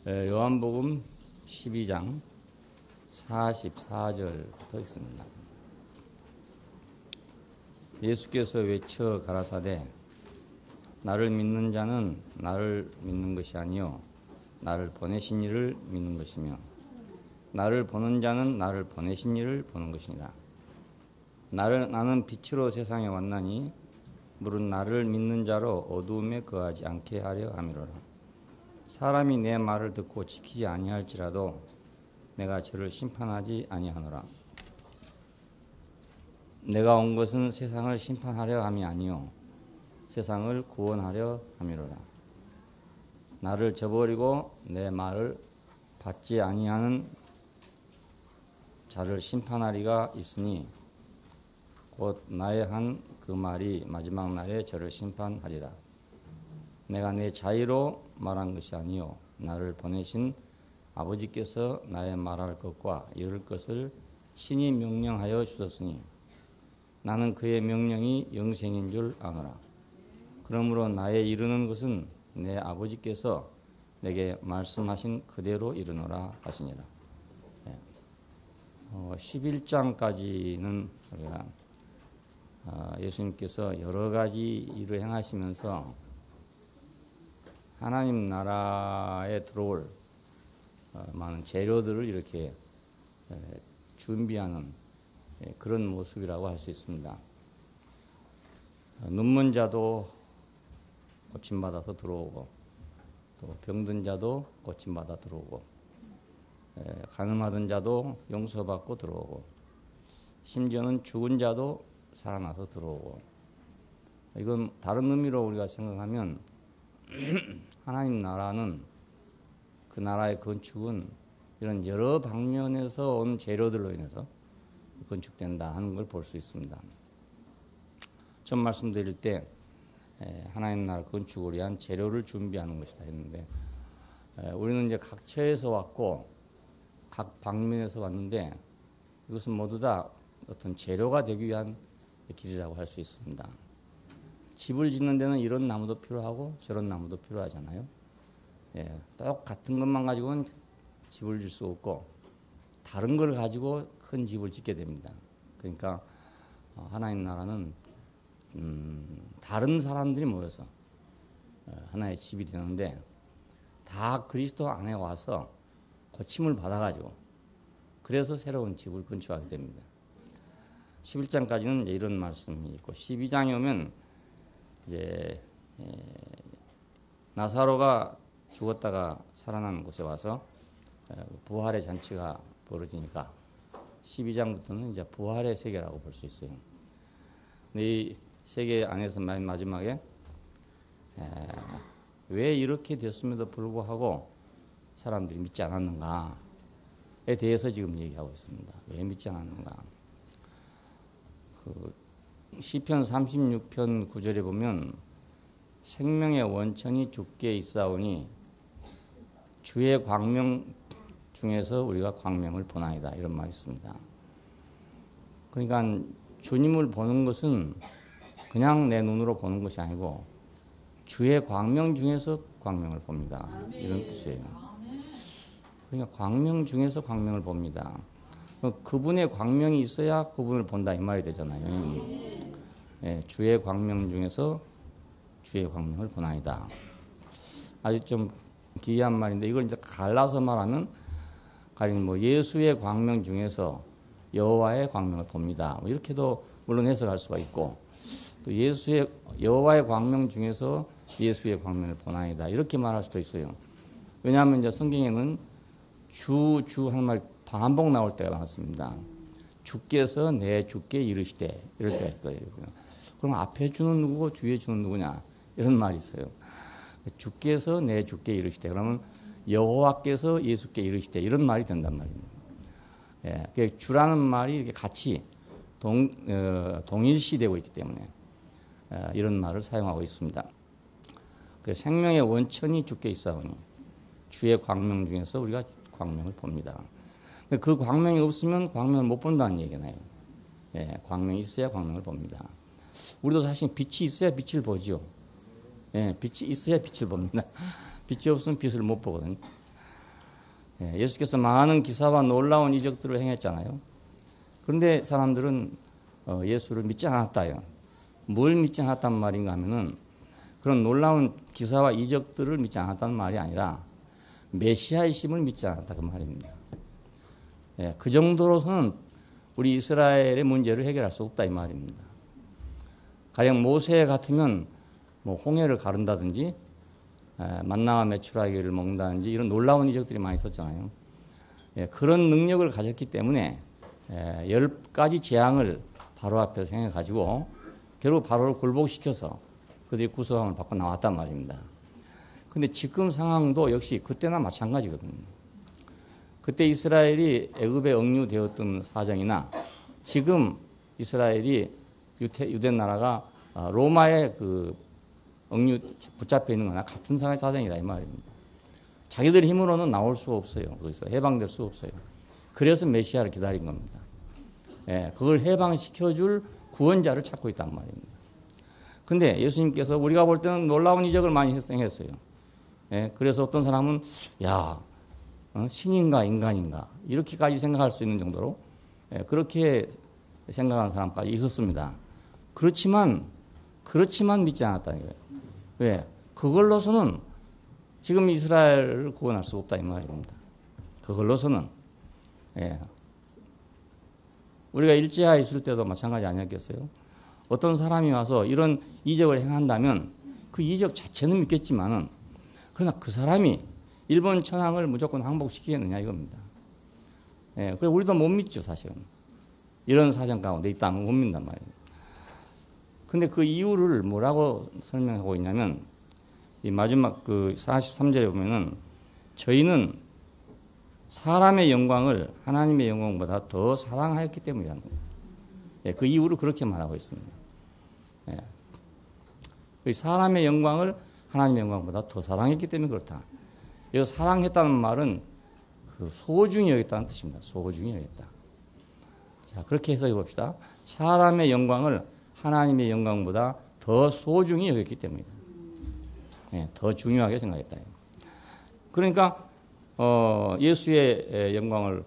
요한복음 12장 44절부터 있습니다. 예수께서 외쳐 가라사대 나를 믿는 자는 나를 믿는 것이 아니요 나를 보내신 이를 믿는 것이며 나를 보는 자는 나를 보내신 이를 보는 것이니라. 나는 빛으로 세상에 왔나니 물은 나를 믿는 자로 어두움에 거하지 않게 하려 함이로라. 사람이 내 말을 듣고 지키지 아니할지라도 내가 저를 심판하지 아니하노라. 내가 온 것은 세상을 심판하려 함이 아니요 세상을 구원하려 함이로라. 나를 저버리고 내 말을 받지 아니하는 자를 심판하리가 있으니 곧 나의 한 그 말이 마지막 날에 저를 심판하리라. 내가 내 자의로 말한 것이 아니요 나를 보내신 아버지께서 나의 말할 것과 이룰 것을 친히 명령하여 주셨으니 나는 그의 명령이 영생인 줄 아노라. 그러므로 나의 이르는 것은 내 아버지께서 내게 말씀하신 그대로 이르노라 하시니라. 11장까지는 우리가 예수님께서 여러 가지 일을 행하시면서 하나님 나라에 들어올 많은 재료들을 이렇게 준비하는 그런 모습이라고 할 수 있습니다. 눈먼 자도 고침받아서 들어오고 또 병든 자도 고침받아 들어오고 간음하던 자도 용서받고 들어오고 심지어는 죽은 자도 살아나서 들어오고 이건 다른 의미로 우리가 생각하면 하나님 나라는 그 나라의 건축은 이런 여러 방면에서 온 재료들로 인해서 건축된다 하는 걸 볼 수 있습니다. 전 말씀드릴 때 하나님 나라 건축을 위한 재료를 준비하는 것이다 했는데 우리는 이제 각 처에서 왔고 각 방면에서 왔는데 이것은 모두 다 어떤 재료가 되기 위한 길이라고 할 수 있습니다. 집을 짓는 데는 이런 나무도 필요하고 저런 나무도 필요하잖아요. 똑같은 것만 가지고는 집을 질 수 없고 다른 걸 가지고 큰 집을 짓게 됩니다. 그러니까 하나님 나라는 다른 사람들이 모여서 하나의 집이 되는데 다 그리스도 안에 와서 고침을 받아가지고 그래서 새로운 집을 건축하게 됩니다. 11장까지는 이런 말씀이 있고 12장에 오면 이제 나사로가 죽었다가 살아난 곳에 와서 부활의 잔치가 벌어지니까 12장부터는 이제 부활의 세계라고 볼 수 있어요. 근데 이 세계 안에서 맨 마지막에 왜 이렇게 됐음에도 불구하고 사람들이 믿지 않았는가에 대해서 지금 얘기하고 있습니다. 왜 믿지 않았는가? 시편 36편 9절에 보면 생명의 원천이 주께 있사오니 주의 광명 중에서 우리가 광명을 보나이다 이런 말이 있습니다. 그러니까 주님을 보는 것은 그냥 내 눈으로 보는 것이 아니고 주의 광명 중에서 광명을 봅니다. 이런 뜻이에요. 그러니까 광명 중에서 광명을 봅니다. 그분의 광명이 있어야 그분을 본다 이 말이 되잖아요. 주의 광명 중에서 주의 광명을 보나이다. 아주 좀 기이한 말인데 이걸 이제 갈라서 말하면 가령 뭐 예수의 광명 중에서 여호와의 광명을 봅니다. 뭐 이렇게도 물론 해석할 수가 있고 또 예수의 여호와의 광명 중에서 예수의 광명을 보나이다 이렇게 말할 수도 있어요. 왜냐하면 이제 성경에는 주 하는 말 반복 나올 때가 많습니다. 주께서 내 주께 이르시되 이럴 때가 있어요. 그럼 앞에 주는 누구고 뒤에 주는 누구냐 이런 말이 있어요. 주께서 내 주께 이르시되 그러면 여호와께서 예수께 이르시되 이런 말이 된단 말입니다. 주라는 말이 이렇게 같이 동일시되고 있기 때문에 이런 말을 사용하고 있습니다. 생명의 원천이 주께 있사오니 주의 광명 중에서 우리가 광명을 봅니다. 그 광명이 없으면 광명을 못 본다는 얘기잖아요. 광명이 있어야 광명을 봅니다. 우리도 사실 빛이 있어야 빛을 보죠. 빛이 있어야 빛을 봅니다. 빛이 없으면 빛을 못 보거든요. 예수께서 많은 기사와 놀라운 이적들을 행했잖아요. 그런데 사람들은 예수를 믿지 않았다요. 뭘 믿지 않았단 말인가 하면은 그런 놀라운 기사와 이적들을 믿지 않았다는 말이 아니라 메시아이심을 믿지 않았다 그 말입니다. 그 정도로서는 우리 이스라엘의 문제를 해결할 수 없다 이 말입니다. 가령 모세 같으면 뭐 홍해를 가른다든지 만나와 메추라기를 먹는다든지 이런 놀라운 이적들이 많이 있었잖아요. 그런 능력을 가졌기 때문에 10가지 재앙을 바로 앞에서 행해가지고 결국 바로를 굴복시켜서 그들이 구속함을 받고 나왔단 말입니다. 그런데 지금 상황도 역시 그때나 마찬가지거든요. 그때 이스라엘이 애굽에 억류되었던 사정이나 지금 이스라엘이 유대 나라가 로마의 그 억류 붙잡혀 있는 거나 같은 사정이다 이 말입니다. 자기들 힘으로는 나올 수 없어요. 거기서 해방될 수 없어요. 그래서 메시아를 기다린 겁니다. 그걸 해방시켜줄 구원자를 찾고 있단 말입니다. 근데 예수님께서 우리가 볼 때는 놀라운 이적을 많이 행했어요. 그래서 어떤 사람은 야 신인가 인간인가 이렇게까지 생각할 수 있는 정도로 그렇게 생각하는 사람까지 있었습니다. 그렇지만 믿지 않았다는 거예요. 왜? 그걸로서는 지금 이스라엘을 구원할 수 없다 이 말입니다. 그걸로서는 우리가 일제하에 있을 때도 마찬가지 아니었겠어요? 어떤 사람이 와서 이런 이적을 행한다면 그 이적 자체는 믿겠지만은 그러나 그 사람이 일본 천황을 무조건 항복시키겠느냐 이겁니다. 그래서 우리도 못 믿죠 사실은. 이런 사정 가운데 있다면 못 믿는단 말이에요. 근데 그 이유를 뭐라고 설명하고 있냐면 이 마지막 그 43절에 보면은 저희는 사람의 영광을 하나님의 영광보다 더 사랑하였기 때문이라는 거예요. 그 이유를 그렇게 말하고 있습니다. 사람의 영광을 하나님의 영광보다 더 사랑했기 때문에 그렇다. 여기서 사랑했다는 말은 그 소중히 여겼다는 뜻입니다. 소중히 여겼다. 자, 그렇게 해석해 봅시다. 사람의 영광을 하나님의 영광보다 더 소중히 여겼기 때문이다. 더 중요하게 생각했다. 그러니까 예수의 영광을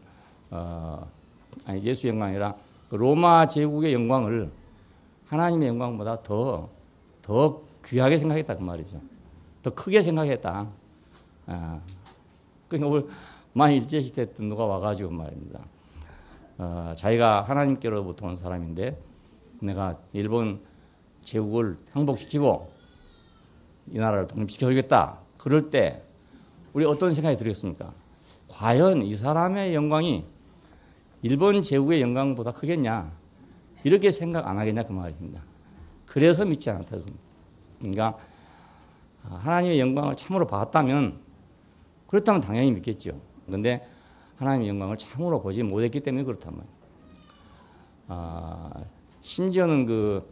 예수의 영광이 아니라 로마 제국의 영광을 하나님의 영광보다 더 귀하게 생각했다 그 말이죠. 더 크게 생각했다. 그러니까 오늘 만일 일제시대 때 누가 와가지고 말입니다. 자기가 하나님께로부터 온 사람인데 내가 일본 제국을 항복시키고 이 나라를 독립시켜주겠다. 그럴 때 우리 어떤 생각이 들겠습니까? 과연 이 사람의 영광이 일본 제국의 영광보다 크겠냐? 이렇게 생각 안 하겠냐 그 말입니다. 그래서 믿지 않았다. 그러니까 하나님의 영광을 참으로 봤다면 그렇다면 당연히 믿겠죠. 그런데 하나님의 영광을 참으로 보지 못했기 때문에 그렇단 말이에요. 심지어는 그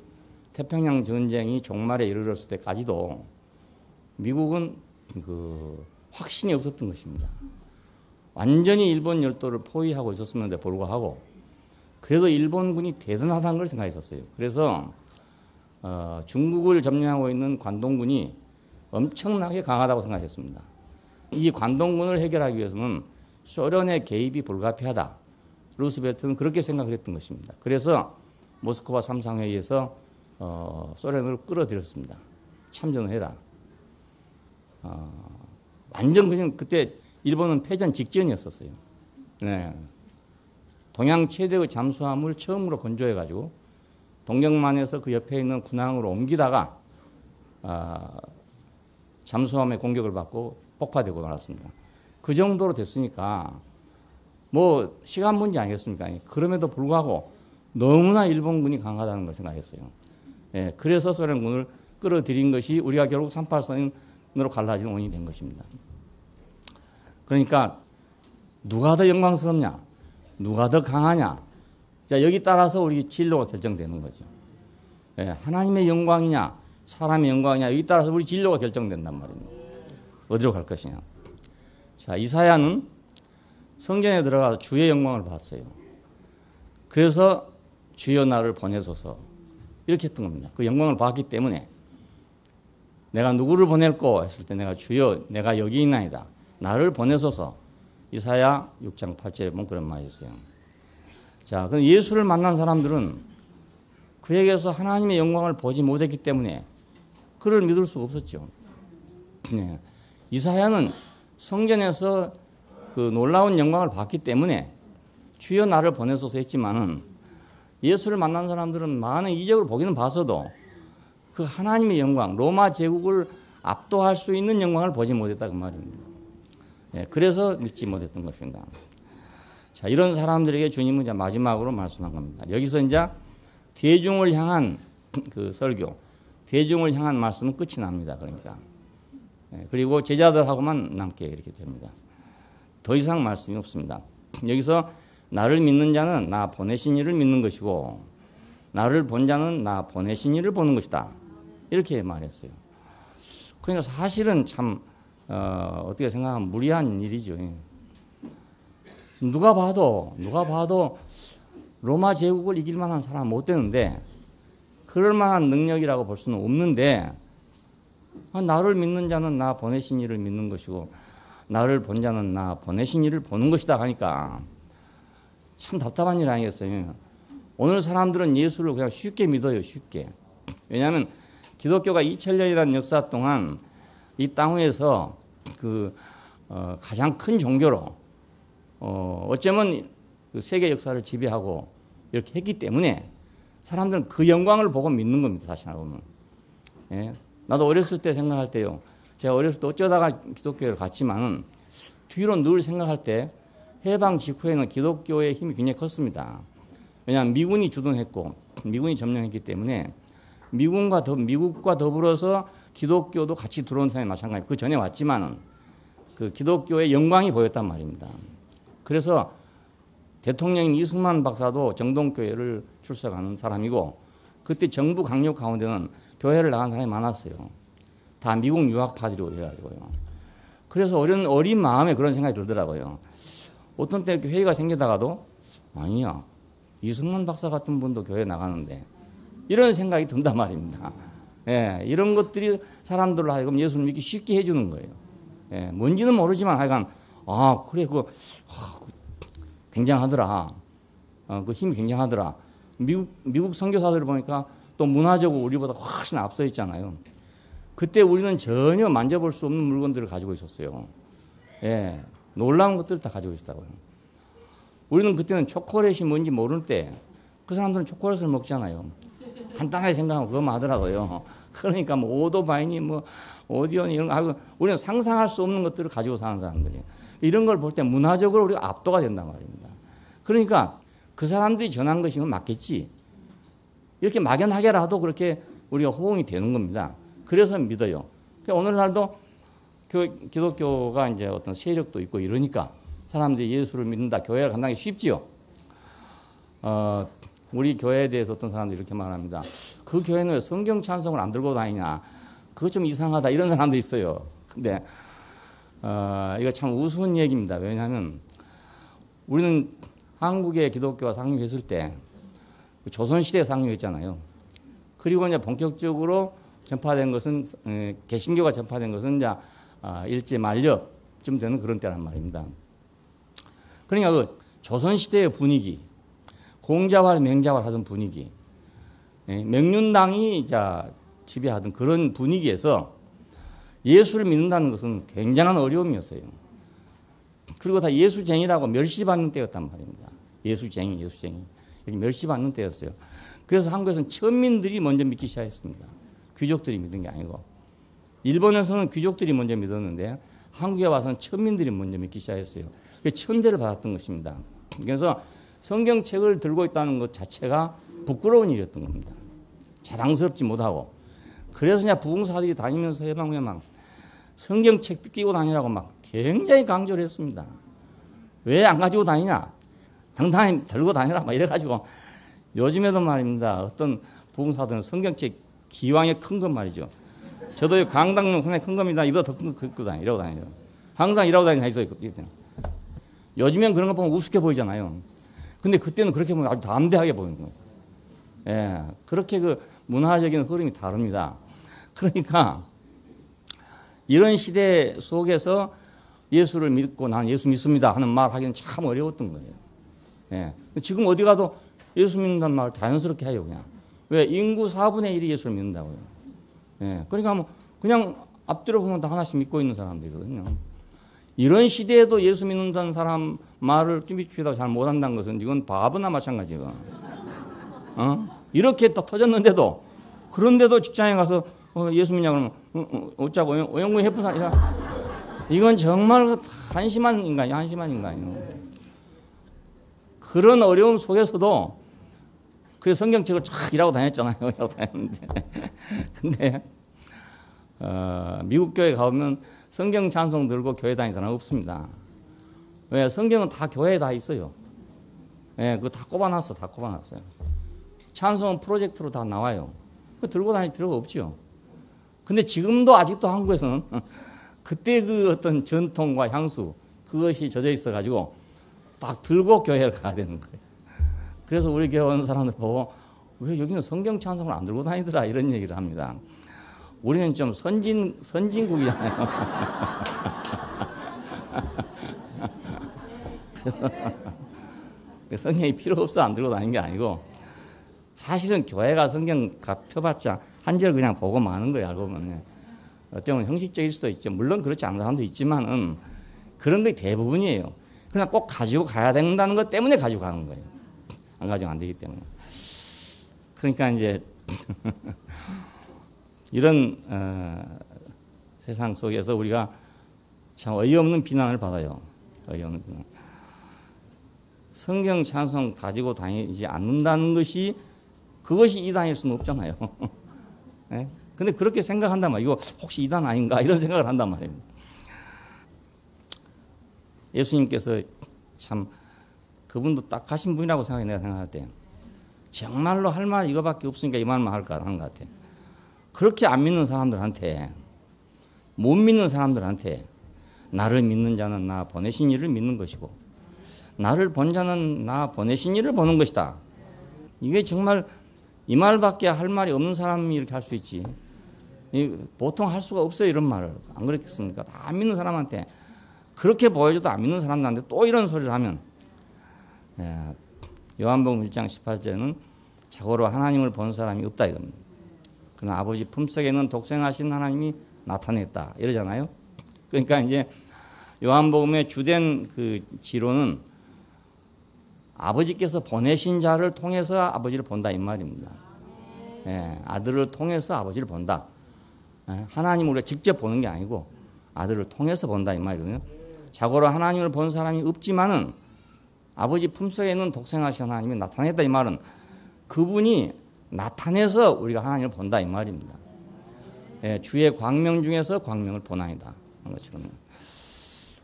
태평양 전쟁이 종말에 이르렀을 때까지도 미국은 그 확신이 없었던 것입니다. 완전히 일본 열도를 포위하고 있었음에도 불구하고 그래도 일본군이 대단하다는 걸 생각했었어요. 그래서 중국을 점령하고 있는 관동군이 엄청나게 강하다고 생각했습니다. 이 관동군을 해결하기 위해서는 소련의 개입이 불가피하다. 루스벨트는 그렇게 생각을 했던 것입니다. 그래서 모스크바 삼상회의에서 소련을 끌어들였습니다. 참전을 해라. 완전 그냥 그때 일본은 패전 직전이었었어요. 네. 동양 최대의 잠수함을 처음으로 건조해가지고 동경만에서 그 옆에 있는 군항으로 옮기다가 잠수함의 공격을 받고 폭파되고 말았습니다. 그 정도로 됐으니까 뭐 시간 문제 아니겠습니까? 그럼에도 불구하고 너무나 일본군이 강하다는 걸 생각했어요. 예, 그래서 소련군을 끌어들인 것이 우리가 결국 38선으로 갈라진 원인이 된 것입니다. 그러니까 누가 더 영광스럽냐? 누가 더 강하냐? 자, 여기 따라서 우리 진로가 결정되는 거죠. 예, 하나님의 영광이냐? 사람의 영광이냐? 여기 따라서 우리 진로가 결정된단 말입니다. 어디로 갈 것이냐? 자, 이사야는 성전에 들어가서 주의 영광을 봤어요. 그래서 주여 나를 보내소서 이렇게 했던 겁니다. 그 영광을 봤기 때문에 내가 누구를 보낼꼬 했을 때 내가 주여 내가 여기 있나이다. 나를 보내소서 이사야 6장 8절에 보면 그런 말이 있어요. 자, 그럼 예수를 만난 사람들은 그에게서 하나님의 영광을 보지 못했기 때문에 그를 믿을 수가 없었죠. 네. 이사야는 성전에서 그 놀라운 영광을 봤기 때문에 주여 나를 보내소서 했지만은 예수를 만난 사람들은 많은 이적을 보기는 봤어도 그 하나님의 영광, 로마 제국을 압도할 수 있는 영광을 보지 못했다 그 말입니다. 네. 그래서 믿지 못했던 것입니다. 자, 이런 사람들에게 주님은 이제 마지막으로 말씀한 겁니다. 여기서 이제 대중을 향한 그 설교, 대중을 향한 말씀은 끝이 납니다. 그러니까. 그리고 제자들하고만 남게 이렇게 됩니다. 더 이상 말씀이 없습니다. 여기서 나를 믿는 자는 나 보내신 이를 믿는 것이고 나를 본 자는 나 보내신 이를 보는 것이다. 이렇게 말했어요. 그러니까 사실은 참 어떻게 생각하면 무리한 일이죠. 누가 봐도 로마 제국을 이길 만한 사람은 못 되는데 그럴 만한 능력이라고 볼 수는 없는데 나를 믿는 자는 나 보내신 이를 믿는 것이고 나를 본 자는 나 보내신 이를 보는 것이다 하니까 참 답답한 일 아니겠어요. 오늘 사람들은 예수를 그냥 쉽게 믿어요. 쉽게. 왜냐하면 기독교가 2000년이라는 역사 동안 이 땅 위에서 가장 큰 종교로 어쩌면 그 세계 역사를 지배하고 이렇게 했기 때문에 사람들은 그 영광을 보고 믿는 겁니다. 다시 말하면. 예? 나도 어렸을 때 생각할 때요. 제가 어렸을 때 어쩌다가 기독교를 갔지만은 뒤로 늘 생각할 때 해방 직후에는 기독교의 힘이 굉장히 컸습니다. 왜냐하면 미군이 주둔했고 미군이 점령했기 때문에 미국과 더불어서 기독교도 같이 들어온 사람이 마찬가지고 그 전에 왔지만은 그 기독교의 영광이 보였단 말입니다. 그래서 대통령인 이승만 박사도 정동교회를 출석하는 사람이고 그때 정부 강력 가운데는 교회를 나간 사람이 많았어요. 다 미국 유학파들이고 이래가지고요. 그래서 어린 마음에 그런 생각이 들더라고요. 어떤 때 이렇게 회의가 생기다가도 아니야 이승만 박사 같은 분도 교회 나가는데 이런 생각이 든단 말입니다. 예, 이런 것들이 사람들로 하여금 예수를 믿기 쉽게 해주는 거예요. 예, 뭔지는 모르지만 하여간 그래 굉장하더라. 그 힘이 굉장하더라. 미국 선교사들을 보니까 또 문화적으로 우리보다 훨씬 앞서 있잖아요. 그때 우리는 전혀 만져볼 수 없는 물건들을 가지고 있었어요. 예, 놀라운 것들을 다 가지고 있었다고요. 우리는 그때는 초콜릿이 뭔지 모를 때 그 사람들은 초콜릿을 먹잖아요. 간단하게 생각하면 그것만 하더라고요. 그러니까 뭐 오토바이니 뭐 오디오니 이런 거 우리는 상상할 수 없는 것들을 가지고 사는 사람들이에요. 이런 걸 볼 때 문화적으로 우리가 압도가 된단 말입니다. 그러니까 그 사람들이 전한 것이 맞겠지. 이렇게 막연하게라도 그렇게 우리가 호응이 되는 겁니다. 그래서 믿어요. 오늘날도 기독교가 이제 어떤 세력도 있고 이러니까 사람들이 예수를 믿는다. 교회를 간다는 게 쉽지요. 우리 교회에 대해서 어떤 사람들이 이렇게 말합니다. 그 교회는 왜 성경 찬송을 안 들고 다니냐. 그거 좀 이상하다. 이런 사람도 있어요. 근데 이거 참 우스운 얘기입니다. 왜냐하면 우리는 한국의 기독교가 상륙했을 때 조선시대에 상륙했잖아요. 그리고 이제 본격적으로 전파된 것은 개신교가 전파된 것은 이제 일제 말렵쯤 되는 그런 때란 말입니다. 그러니까 그 조선시대의 분위기, 공자왈 맹자왈 하던 분위기, 명륜당이 지배하던 그런 분위기에서 예수를 믿는다는 것은 굉장한 어려움이었어요. 그리고 다 예수쟁이라고 멸시받는 때였단 말입니다. 예수쟁이. 여기 멸시받는 때였어요. 그래서 한국에서는 천민들이 먼저 믿기 시작했습니다. 귀족들이 믿은 게 아니고. 일본에서는 귀족들이 먼저 믿었는데 한국에 와서는 천민들이 먼저 믿기 시작했어요. 그게 천대를 받았던 것입니다. 그래서 성경책을 들고 있다는 것 자체가 부끄러운 일이었던 겁니다. 자랑스럽지 못하고. 그래서 그냥 부흥사들이 다니면서 해방후에 막 성경책 끼고 다니라고 막 굉장히 강조를 했습니다. 왜 안 가지고 다니냐? 당당히 들고 다니라 막 이래가지고 요즘에도 말입니다. 어떤 부흥사들은 성경책 기왕에 큰 것 말이죠. 저도 강당용 상당히 큰 겁니다. 이보다 더 큰 거 긁고 이러고 다니죠. 항상 이러고 다니는 거 있어요. 요즘엔 그런 거 보면 우습게 보이잖아요. 근데 그때는 그렇게 보면 아주 담대하게 보이는 거예요. 예, 그렇게 그 문화적인 흐름이 다릅니다. 그러니까 이런 시대 속에서 예수를 믿고 난 예수 믿습니다 하는 말 하기는 참 어려웠던 거예요. 예. 지금 어디 가도 예수 믿는다는 말을 자연스럽게 해요, 그냥. 왜? 인구 4분의 1이 예수를 믿는다고요. 예. 그러니까 뭐 그냥 앞뒤로 보면 다 하나씩 믿고 있는 사람들이거든요. 이런 시대에도 예수 믿는다는 사람 말을 쭈비쭈비하고 잘 못한다는 것은 이건 바보나 마찬가지고. 이렇게 또 터졌는데도, 그런데도 직장에 가서 예수 믿냐 그러면 어쩌고 어영구에 해픈 사람, 이건 정말 한심한 인간이에요. 한심한 인간이에요. 그런 어려움 속에서도 그래서 성경책을 쫙 일하고 다녔잖아요. 일하고 다녔는데. 근데 미국 교회 가보면 성경 찬송 들고 교회 다니는 사람 없습니다. 왜? 성경은 다 교회에 다 있어요. 예, 그거 다 꼽아놨어. 다 꼽아놨어요. 찬송은 프로젝트로 다 나와요. 그거 들고 다닐 필요가 없죠. 근데 지금도 아직도 한국에서는 그때 그 어떤 전통과 향수, 그것이 젖어 있어가지고 딱 들고 교회를 가야 되는 거예요. 그래서 우리 교회 오는 사람들 보고 왜 여기는 성경 찬송을 안 들고 다니더라 이런 얘기를 합니다. 우리는 좀 선진국이잖아요. 그래서 성경이 필요 없어 안 들고 다니는 게 아니고 사실은 교회가 성경 펴봤자 한 절 그냥 보고 마는 거예요. 알고 보면. 어쩌면 형식적일 수도 있죠. 물론 그렇지 않은 사람도 있지만은 그런 게 대부분이에요. 그냥 꼭 가지고 가야 된다는 것 때문에 가지고 가는 거예요. 안 가지고 안 되기 때문에. 그러니까 이제 이런 세상 속에서 우리가 참 어이없는 비난을 받아요. 어이없는 비난. 성경 찬송 가지고 다니지 않는다는 것이 그것이 이단일 수는 없잖아요. 네? 근데 그렇게 생각한단 말이에요. 이거 혹시 이단 아닌가 이런 생각을 한단 말입니다. 예수님께서 참 그분도 딱 하신 분이라고 생각해. 내가 생각할 때 정말로 할 말 이거밖에 없으니까 이 말만 할까 하는 것 같아. 그렇게 안 믿는 사람들한테, 못 믿는 사람들한테 나를 믿는 자는 나 보내신 이를 믿는 것이고 나를 본 자는 나 보내신 이를 보는 것이다. 이게 정말 이 말밖에 할 말이 없는 사람이 이렇게 할 수 있지. 보통 할 수가 없어요. 이런 말을. 안 그렇겠습니까? 다 안 믿는 사람한테 그렇게 보여줘도 안 믿는 사람들한테 또 이런 소리를 하면, 요한복음 1장 18절에는 자고로 하나님을 본 사람이 없다 이겁니다. 그러나 아버지 품속에는 독생하신 하나님이 나타냈다 이러잖아요. 그러니까 이제 요한복음의 주된 그 지론은 아버지께서 보내신 자를 통해서 아버지를 본다 이 말입니다. 아들을 통해서 아버지를 본다. 하나님을 우리가 직접 보는 게 아니고 아들을 통해서 본다 이 말이거든요. 자고로 하나님을 본 사람이 없지만은 아버지 품속에 있는 독생하신 하나님이 나타냈다 이 말은 그분이 나타내서 우리가 하나님을 본다 이 말입니다. 주의 광명 중에서 광명을 보나이다. 것처럼.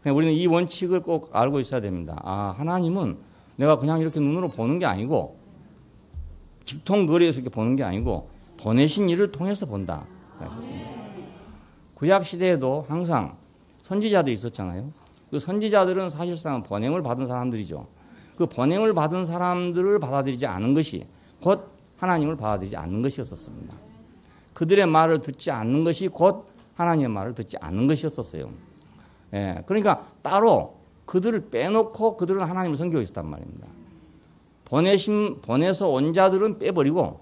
우리는 이 원칙을 꼭 알고 있어야 됩니다. 하나님은 내가 그냥 이렇게 눈으로 보는 게 아니고 직통거리에서 이렇게 보는 게 아니고 보내신 이를 통해서 본다. 구약 시대에도 항상 선지자들이 있었잖아요. 그 선지자들은 사실상 번영을 받은 사람들이죠. 그 번영을 받은 사람들을 받아들이지 않은 것이 곧 하나님을 받아들이지 않는 것이었습니다. 그들의 말을 듣지 않는 것이 곧 하나님의 말을 듣지 않는 것이었어요. 그러니까 따로 그들을 빼놓고 그들은 하나님을 섬기고 있었단 말입니다. 보내서 온 자들은 빼버리고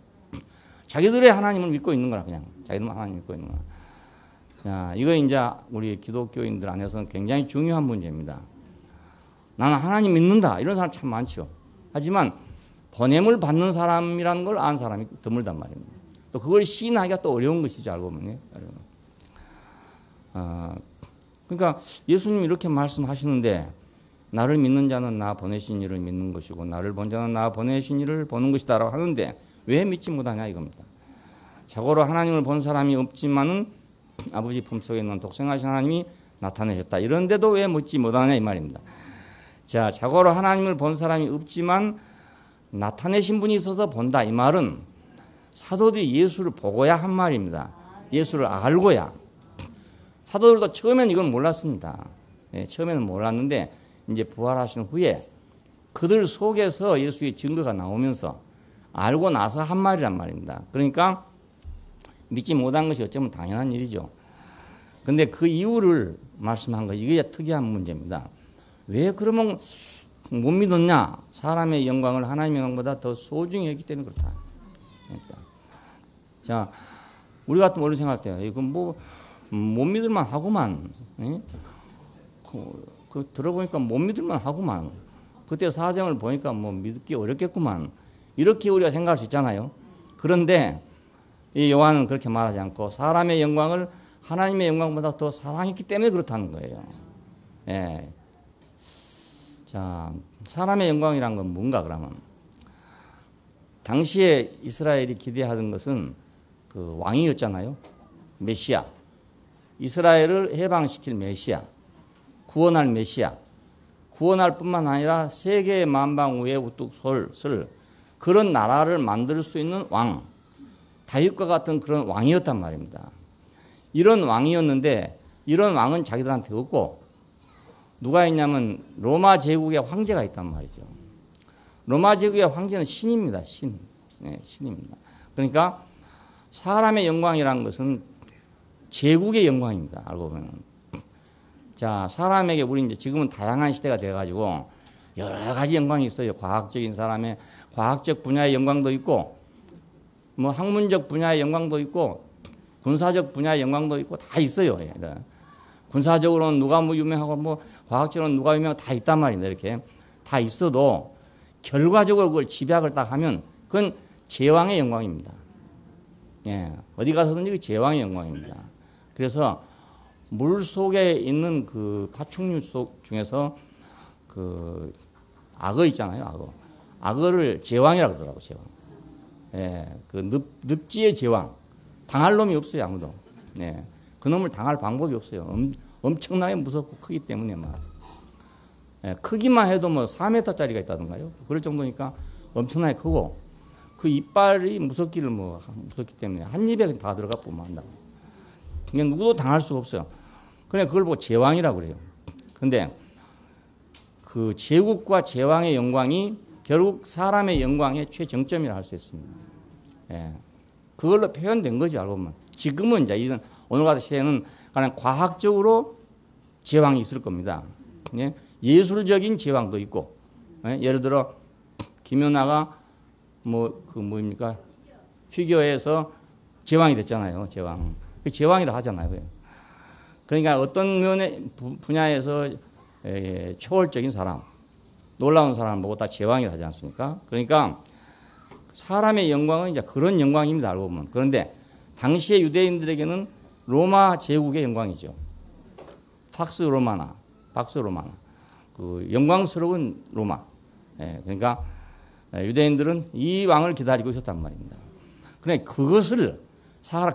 자기들의 하나님을 믿고 있는 거라 그냥 자기들만 하나님 믿고 있는 거라. 자, 이거 이제 우리 기독교인들 안에서는 굉장히 중요한 문제입니다. 나는 하나님 믿는다 이런 사람 참 많죠. 하지만 보냄을 받는 사람이라는 걸 아는 사람이 드물단 말입니다. 또 그걸 시인하기가 또 어려운 것이죠. 알고 보면. 그러니까 예수님이 이렇게 말씀하시는데 나를 믿는 자는 나 보내신 이를 믿는 것이고 나를 본 자는 나 보내신 이를 보는 것이다 라고 하는데 왜 믿지 못하냐 이겁니다. 자고로 하나님을 본 사람이 없지만은 아버지 품속에 있는 독생하신 하나님이 나타내셨다. 이런데도 왜 믿지 못하냐 이 말입니다. 자, 자고로 하나님을 본 사람이 없지만 나타내신 분이 있어서 본다. 이 말은 사도들이 예수를 보고야 한 말입니다. 예수를 알고야. 사도들도 처음엔 이건 몰랐습니다. 처음에는 몰랐는데 이제 부활하신 후에 그들 속에서 예수의 증거가 나오면서 알고 나서 한 말이란 말입니다. 그러니까 믿지 못한 것이 어쩌면 당연한 일이죠. 근데 그 이유를 말씀한 거, 이게 특이한 문제입니다. 왜 그러면 못 믿었냐? 사람의 영광을 하나님의 영광보다 더 소중히 했기 때문에 그렇다. 그러니까. 자, 우리 같은 어른 생각할 때, 이거 뭐, 못 믿을만 하구만. 예? 들어보니까 못 믿을만 하구만. 그때 사정을 보니까 뭐 믿기 어렵겠구만. 이렇게 우리가 생각할 수 있잖아요. 그런데 이 요한은 그렇게 말하지 않고 사람의 영광을 하나님의 영광보다 더 사랑했기 때문에 그렇다는 거예요. 예. 자, 사람의 영광이란 건 뭔가 그러면? 당시에 이스라엘이 기대하던 것은 그 왕이었잖아요. 메시아. 이스라엘을 해방시킬 메시아. 구원할 메시아. 구원할 뿐만 아니라 세계의 만방 위에 우뚝 설 그런 나라를 만들 수 있는 왕. 다윗과 같은 그런 왕이었단 말입니다. 이런 왕이었는데 이런 왕은 자기들한테 없고 누가 있냐면 로마 제국의 황제가 있단 말이죠. 로마 제국의 황제는 신입니다. 신. 네, 신입니다. 그러니까 사람의 영광이라는 것은 제국의 영광입니다. 알고 보면. 자, 사람에게 우리 이제 지금은 다양한 시대가 돼가지고 여러 가지 영광이 있어요. 과학적인 사람의 과학적 분야의 영광도 있고, 뭐 학문적 분야의 영광도 있고, 군사적 분야의 영광도 있고 다 있어요. 군사적으로는 누가 뭐 유명하고 뭐 과학적으로는 누가 유명하고 다 있단 말입니다. 이렇게 다 있어도 결과적으로 그걸 집약을 딱 하면 그건 제왕의 영광입니다. 예, 어디 가서든지 그 제왕의 영광입니다. 그래서 물 속에 있는 그 파충류 속 중에서 그 악어 있잖아요. 악어. 악어를 제왕이라고 그러더라고요. 제왕. 예, 그 늪지의 제왕. 당할 놈이 없어요. 아무도. 예, 그 놈을 당할 방법이 없어요. 엄청나게 무섭고 크기 때문에 막. 예, 크기만 해도 뭐 4m짜리가 있다던가요. 그럴 정도니까 엄청나게 크고 그 이빨이 무섭기 때문에 한 입에 다 들어가 보면 한다고. 그냥 누구도 당할 수가 없어요. 그냥 그걸 보고 제왕이라고 그래요. 근데 그 제국과 제왕의 영광이 결국 사람의 영광의 최정점이라 할 수 있습니다. 예. 그걸로 표현된 거죠, 알고 보면. 지금은 이제 이런 오늘 같은 시대에는 그냥 과학적으로 제왕이 있을 겁니다. 예? 예술적인 제왕도 있고, 예? 예를 들어 김연아가 뭡니까? 피겨에서 제왕이 됐잖아요, 제왕. 제왕이라 하잖아요. 그러니까 어떤 분야에서 초월적인 사람, 놀라운 사람을 보고 다 제왕이라 하지 않습니까? 그러니까 사람의 영광은 이제 그런 영광입니다, 알고 보면. 그런데 당시의 유대인들에게는 로마 제국의 영광이죠. 팍스 로마나. 그 영광스러운 로마. 예, 그러니까 유대인들은 이 왕을 기다리고 있었단 말입니다. 그런데 그것을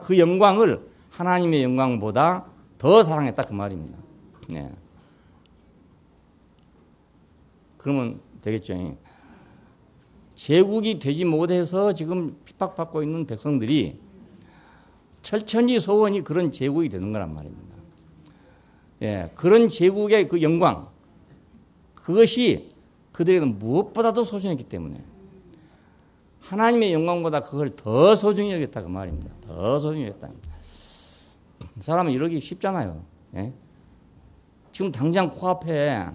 그 영광을 하나님의 영광보다 더 사랑했다 그 말입니다. 예. 그러면 되겠죠. 제국이 되지 못해서 지금 핍박받고 있는 백성들이 철천지 소원이 그런 제국이 되는 거란 말입니다. 예, 그런 제국의 그 영광, 그것이 그들에게는 무엇보다도 소중했기 때문에 하나님의 영광보다 그걸 더 소중히 여겼다 그 말입니다. 더 소중히 여겼다. 사람은 이러기 쉽잖아요. 예? 지금 당장 코앞에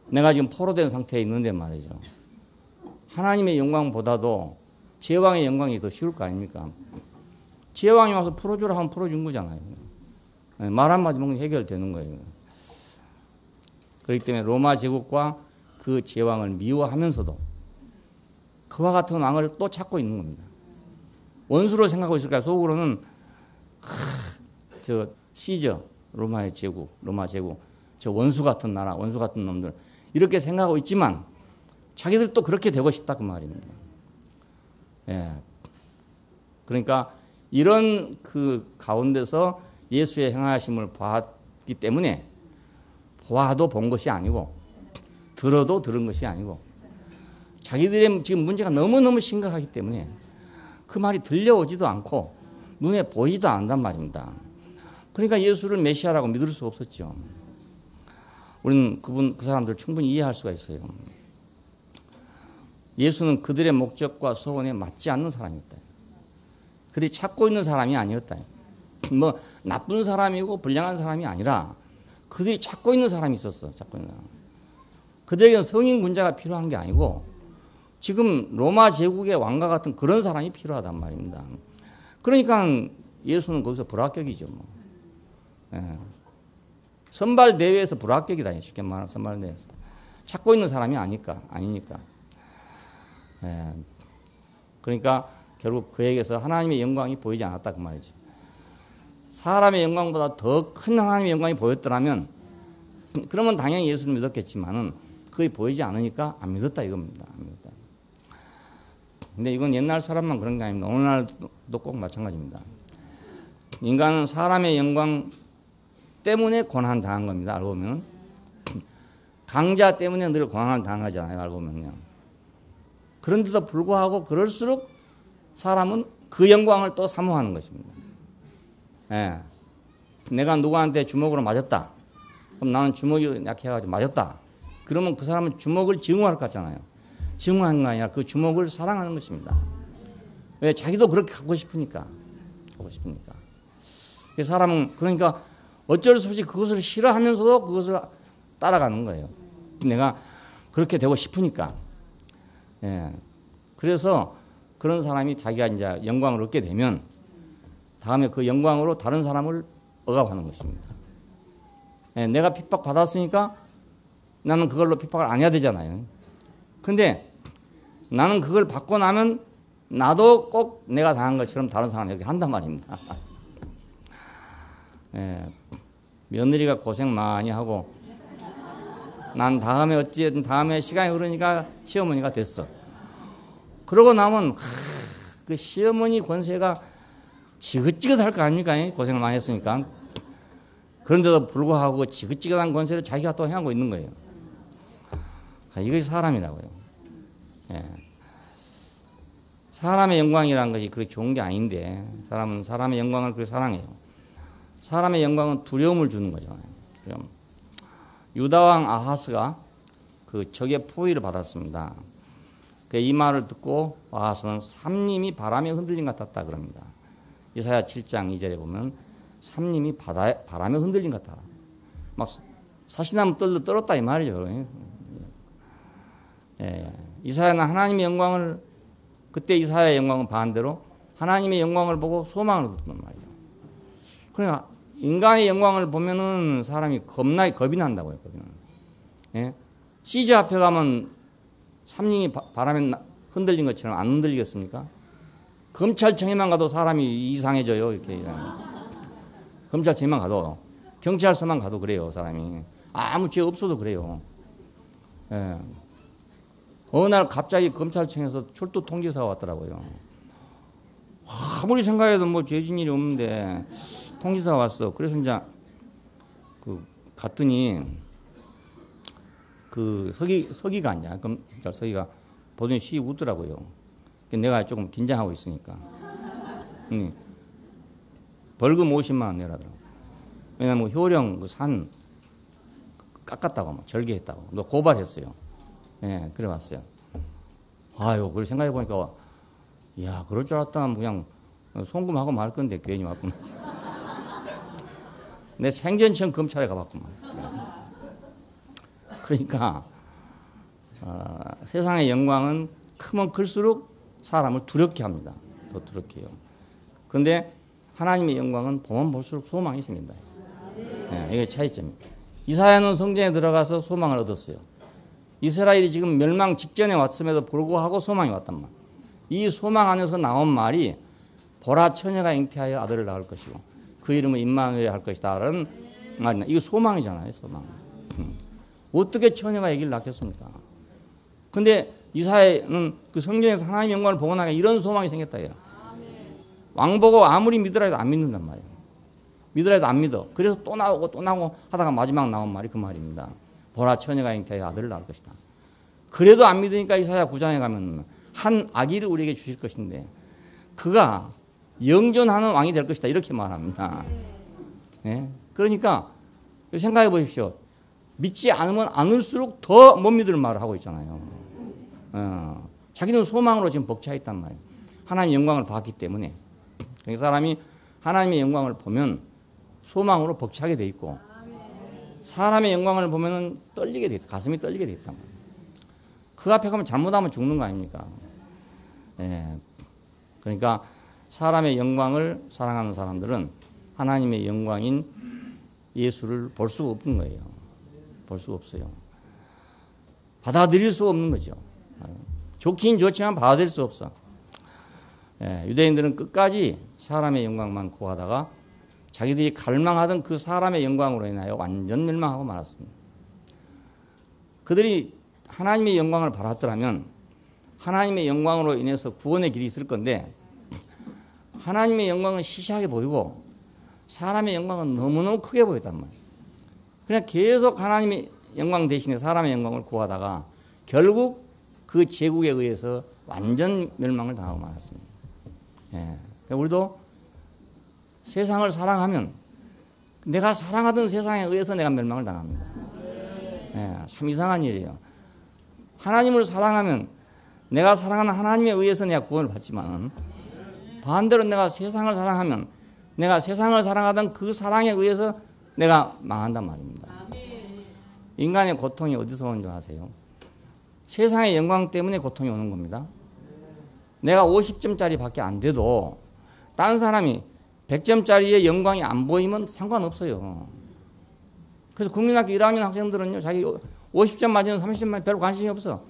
내가 지금 포로된 상태에 있는데 말이죠. 하나님의 영광보다도 제왕의 영광이 더 쉬울 거 아닙니까? 제왕이 와서 풀어주라 하면 풀어준 거잖아요. 말 한마디 먹으면 해결되는 거예요. 그렇기 때문에 로마 제국과 그 제왕을 미워하면서도 그와 같은 왕을 또 찾고 있는 겁니다. 원수로 생각하고 있을까요? 속으로는 저 시저, 로마 제국, 저 원수 같은 나라, 원수 같은 놈들 이렇게 생각하고 있지만 자기들 또 그렇게 되고 싶다 그 말입니다. 예. 그러니까 이런 그 가운데서 예수의 행하심을 봤기 때문에 보아도 본 것이 아니고 들어도 들은 것이 아니고 자기들의 지금 문제가 너무너무 심각하기 때문에 그 말이 들려오지도 않고 눈에 보이지도 않단 말입니다. 그러니까 예수를 메시아라고 믿을 수 없었죠. 우리는 그 사람들을 충분히 이해할 수가 있어요. 예수는 그들의 목적과 소원에 맞지 않는 사람이었다. 그들이 찾고 있는 사람이 아니었다. 뭐 나쁜 사람이고 불량한 사람이 아니라 그들이 찾고 있는 사람이 있었어. 찾고 있는 사람. 그들에게는 성인 군자가 필요한 게 아니고 지금 로마 제국의 왕과 같은 그런 사람이 필요하단 말입니다. 그러니까 예수는 거기서 불합격이죠. 뭐. 예. 선발 대회에서 불합격이다. 쉽게 말하면 선발 대회에서. 찾고 있는 사람이 아니니까. 예. 그러니까 결국 그에게서 하나님의 영광이 보이지 않았다 그 말이지. 사람의 영광보다 더 큰 하나님의 영광이 보였더라면 그러면 당연히 예수를 믿었겠지만은 그게 보이지 않으니까 안 믿었다 이겁니다. 안 믿었다. 근데 이건 옛날 사람만 그런 게 아닙니다. 오늘날도 꼭 마찬가지입니다. 인간은 사람의 영광 때문에 고난 당한 겁니다. 알고 보면 강자 때문에 늘 고난을 당하잖아요. 알고 보면요. 그런데도 불구하고 그럴수록 사람은 그 영광을 또 사모하는 것입니다. 예. 내가 누구한테 주먹으로 맞았다. 그럼 나는 주먹이 약해가지고 맞았다. 그러면 그 사람은 주먹을 증오할 것 같잖아요. 증오하는 거 아니라 그 주먹을 사랑하는 것입니다. 왜? 자기도 그렇게 갖고 싶으니까. 그 사람은 그러니까 어쩔 수 없이 그것을 싫어하면서도 그것을 따라가는 거예요. 내가 그렇게 되고 싶으니까. 예. 그래서 그런 사람이 자기가 이제 영광을 얻게 되면 다음에 그 영광으로 다른 사람을 억압하는 것입니다. 예. 내가 핍박받았으니까 나는 그걸로 핍박을 안 해야 되잖아요. 근데 나는 그걸 받고 나면 나도 꼭 내가 당한 것처럼 다른 사람에게 한단 말입니다. 예. 며느리가 고생 많이 하고 난 다음에 어찌든 다음에 시간이 흐르니까 시어머니가 됐어. 그러고 나면 그 시어머니 권세가 지긋지긋할 거 아닙니까? 고생을 많이 했으니까. 그런데도 불구하고 지긋지긋한 권세를 자기가 또 행하고 있는 거예요. 이것이 사람이라고요. 예. 사람의 영광이라는 것이 그렇게 좋은 게 아닌데 사람은 사람의 영광을 그렇게 사랑해요. 사람의 영광은 두려움을 주는 거잖아요. 두려움. 유다왕 아하스가 그 적의 포위를 받았습니다. 이 말을 듣고 아하스는 삼림이 바람에 흔들림 같았다 그럽니다. 이사야 7장 2절에 보면 삼림이 바람에 흔들림 같다. 막 사시나무 떨었다 이 말이죠. 예. 이사야는 하나님의 영광을 그때 이사야의 영광은 반대로 하나님의 영광을 보고 소망을 얻었단 말이죠. 그러니까 인간의 영광을 보면은 사람이 겁이 난다고요. 예? 시제 앞에 가면 삼림이 바람에 흔들린 것처럼 안 흔들리겠습니까? 검찰청에만 가도 사람이 이상해져요. 이렇게 검찰청에만 가도 경찰서만 가도 그래요. 사람이 아무 죄 없어도 그래요. 예. 어느 날 갑자기 검찰청에서 출두 통지서가 왔더라고요. 아무리 생각해도 뭐 죄진 일이 없는데 통지서가 왔어. 그래서 이제 갔더니 서기가 아니야. 그럼 서기가 보더니 씩 웃더라고요. 내가 조금 긴장하고 있으니까. 벌금 50만 원 내라더라고. 왜냐면 효령 산 깎았다고 막 절개했다고. 너 고발했어요. 예, 그래 왔어요. 아유, 그걸 생각해 보니까 야, 그럴 줄 알았다면 그냥 송금하고 말 건데 괜히 왔구만. 내 생전 처음 검찰에 가봤구만. 그러니까 세상의 영광은 크면 클수록 사람을 두렵게 합니다. 더 두렵게 해요. 그런데 하나님의 영광은 보면 볼수록 소망이 생긴다. 예, 이게 차이점입니다. 이사야는 성전에 들어가서 소망을 얻었어요. 이스라엘이 지금 멸망 직전에 왔음에도 불구하고 소망이 왔단 말이에요. 이 소망 안에서 나온 말이 보라 처녀가 잉태하여 아들을 낳을 것이고 그 이름을 임마누엘 할 것이다 라는 말이나 이거 소망이잖아요. 소망. 어떻게 처녀가 아기를 낳겠습니까? 근데 이사야는 그 성전에서 하나님의 영광을 보고 나니까 이런 소망이 생겼다. 왕 보고 아무리 믿으라 해도 안 믿는단 말이에요. 믿으라 해도 안 믿어. 그래서 또 나오고 하다가 마지막 나온 말이 그 말입니다. 보라 처녀가 잉태하여 아들을 낳을 것이다. 그래도 안 믿으니까 이사야 9장에 가면 한 아기를 우리에게 주실 것인데 그가 영존하는 왕이 될 것이다. 이렇게 말합니다. 예? 그러니까 생각해 보십시오. 믿지 않으면 않을수록 더 못 믿을 말을 하고 있잖아요. 자기는 소망으로 지금 벅차 있단 말이에요. 하나님의 영광을 봤기 때문에. 그러니까 사람이 하나님의 영광을 보면 소망으로 벅차게 돼 있고 사람의 영광을 보면은 떨리게 돼 있다. 가슴이 떨리게 돼 있다. 그 앞에 가면 잘못하면 죽는 거 아닙니까? 예. 그러니까 사람의 영광을 사랑하는 사람들은 하나님의 영광인 예수를 볼 수가 없는 거예요. 볼 수가 없어요. 받아들일 수 없는 거죠. 좋긴 좋지만 받아들일 수 없어. 예, 유대인들은 끝까지 사람의 영광만 구하다가 자기들이 갈망하던 그 사람의 영광으로 인하여 완전 멸망하고 말았습니다. 그들이 하나님의 영광을 바랐더라면 하나님의 영광으로 인해서 구원의 길이 있을 건데 하나님의 영광은 시시하게 보이고 사람의 영광은 너무너무 크게 보였단 말이에요. 그냥 계속 하나님의 영광 대신에 사람의 영광을 구하다가 결국 그 제국에 의해서 완전 멸망을 당하고 말았습니다. 예. 우리도 세상을 사랑하면 내가 사랑하던 세상에 의해서 내가 멸망을 당합니다. 예, 참 이상한 일이에요. 하나님을 사랑하면 내가 사랑하는 하나님에 의해서 내가 구원을 받지만 반대로 내가 세상을 사랑하면 내가 세상을 사랑하던 그 사랑에 의해서 내가 망한단 말입니다. 인간의 고통이 어디서 오는 줄 아세요? 세상의 영광 때문에 고통이 오는 겁니다. 내가 50점짜리 밖에 안 돼도 다른 사람이 100점짜리의 영광이 안 보이면 상관없어요. 그래서 국민학교 1학년 학생들은요, 자기 50점 맞으면 30점 맞으면 별로 관심이 없어.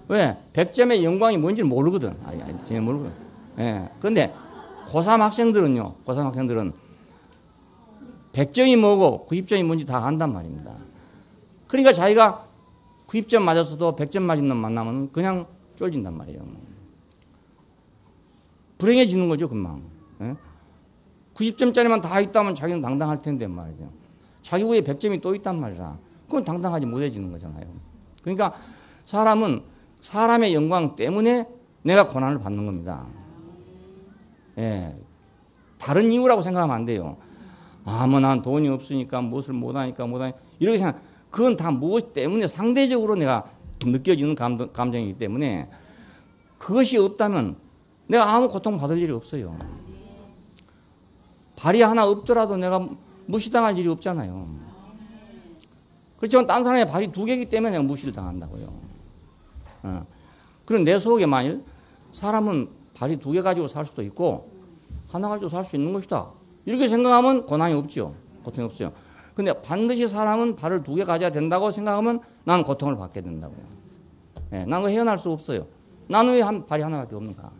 왜? 100점의 영광이 뭔지 모르거든. 전혀 모르거든. 예. 근데 고3 학생들은요, 고3 학생들은 100점이 뭐고 90점이 뭔지 다 안단 말입니다. 그러니까 자기가 90점 맞았어도 100점 맞은 놈 만나면 그냥 쫄진단 말이에요. 불행해지는 거죠, 금방. 예? 90점짜리만 다 있다면 자기는 당당할 텐데 말이죠. 자기 위에 100점이 또 있단 말이라. 그건 당당하지 못해지는 거잖아요. 그러니까 사람은 사람의 영광 때문에 내가 고난을 받는 겁니다. 예. 다른 이유라고 생각하면 안 돼요. 뭐 난 돈이 없으니까 무엇을 못하니까 이렇게 생각. 그건 다 무엇 때문에 상대적으로 내가 느껴지는 감정이기 때문에 그것이 없다면 내가 아무 고통받을 일이 없어요. 발이 하나 없더라도 내가 무시당할 일이 없잖아요. 그렇지만 딴 사람의 발이 2개이기 때문에 내가 무시를 당한다고요. 그럼 내 속에 만일 사람은 발이 2개 가지고 살 수도 있고 하나 가지고 살 수 있는 것이다. 이렇게 생각하면 고난이 없죠. 고통이 없어요. 근데 반드시 사람은 발을 2개 가져야 된다고 생각하면 나는 고통을 받게 된다고요. 예, 나는 헤어날 수 없어요. 나는 왜 발이 하나밖에 없는가?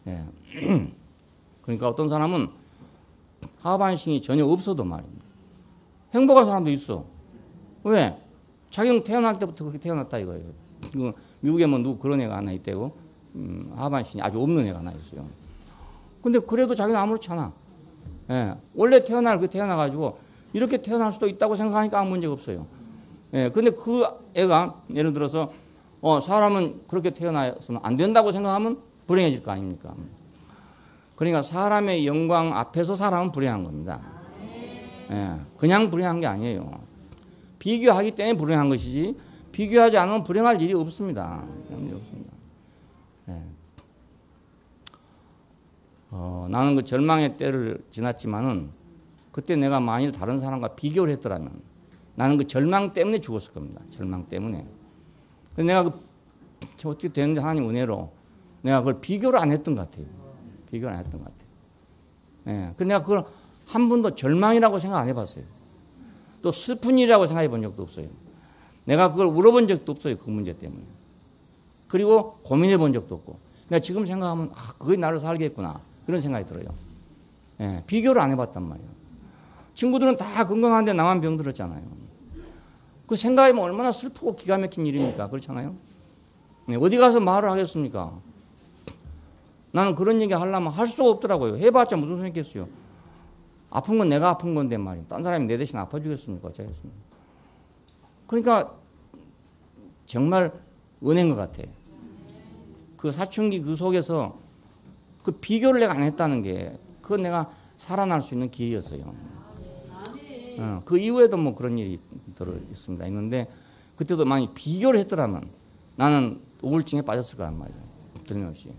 예. 그러니까 어떤 사람은 하반신이 전혀 없어도 말입니다. 행복한 사람도 있어. 왜? 자기는 태어날 때부터 그렇게 태어났다 이거예요. 미국에 뭐 누구 그런 애가 하나 있대고 하반신이 아주 없는 애가 하나 있어요. 근데 그래도 자기는 아무렇지 않아. 예. 원래 태어나가지고 이렇게 태어날 수도 있다고 생각하니까 아무 문제가 없어요. 예. 근데 그 애가 예를 들어서 사람은 그렇게 태어나서는 안 된다고 생각하면 불행해질 거 아닙니까? 그러니까 사람의 영광 앞에서 사람은 불행한 겁니다. 예. 그냥 불행한 게 아니에요. 비교하기 때문에 불행한 것이지 비교하지 않으면 불행할 일이 없습니다. 일이 없습니다. 예. 나는 그 절망의 때를 지났지만은 그때 내가 만일 다른 사람과 비교를 했더라면 나는 그 절망 때문에 죽었을 겁니다. 절망 때문에. 그래서 내가 어떻게 되는데 하나님 은혜로 내가 그걸 비교를 안 했던 것 같아요. 비교를 안 했던 것 같아요. 예. 근데 내가 그걸 한 번도 절망이라고 생각 안 해봤어요. 또 슬픈 일이라고 생각해 본 적도 없어요. 내가 그걸 울어본 적도 없어요. 그 문제 때문에. 그리고 고민해 본 적도 없고. 내가 지금 생각하면 그게 나를 살게 했구나. 그런 생각이 들어요. 예. 비교를 안 해봤단 말이에요. 친구들은 다 건강한데 나만 병들었잖아요. 그 생각하면 얼마나 슬프고 기가 막힌 일입니까? 그렇잖아요. 네, 어디 가서 말을 하겠습니까? 나는 그런 얘기 하려면 할 수가 없더라고요. 해봤자 무슨 소리 있겠어요. 아픈 건 내가 아픈 건데 말이에요. 딴 사람이 내 대신 아파주겠습니까? 어쩌겠습니까? 그러니까 정말 은혜인 것 같아. 그 사춘기 그 속에서 그 비교를 내가 안 했다는 게 그건 내가 살아날 수 있는 기회였어요. 그 이후에도 뭐 그런 일이 있습니다. 있는데 그때도 만약 비교를 했더라면 나는 우울증에 빠졌을 거란 말이에요. 틀림없이.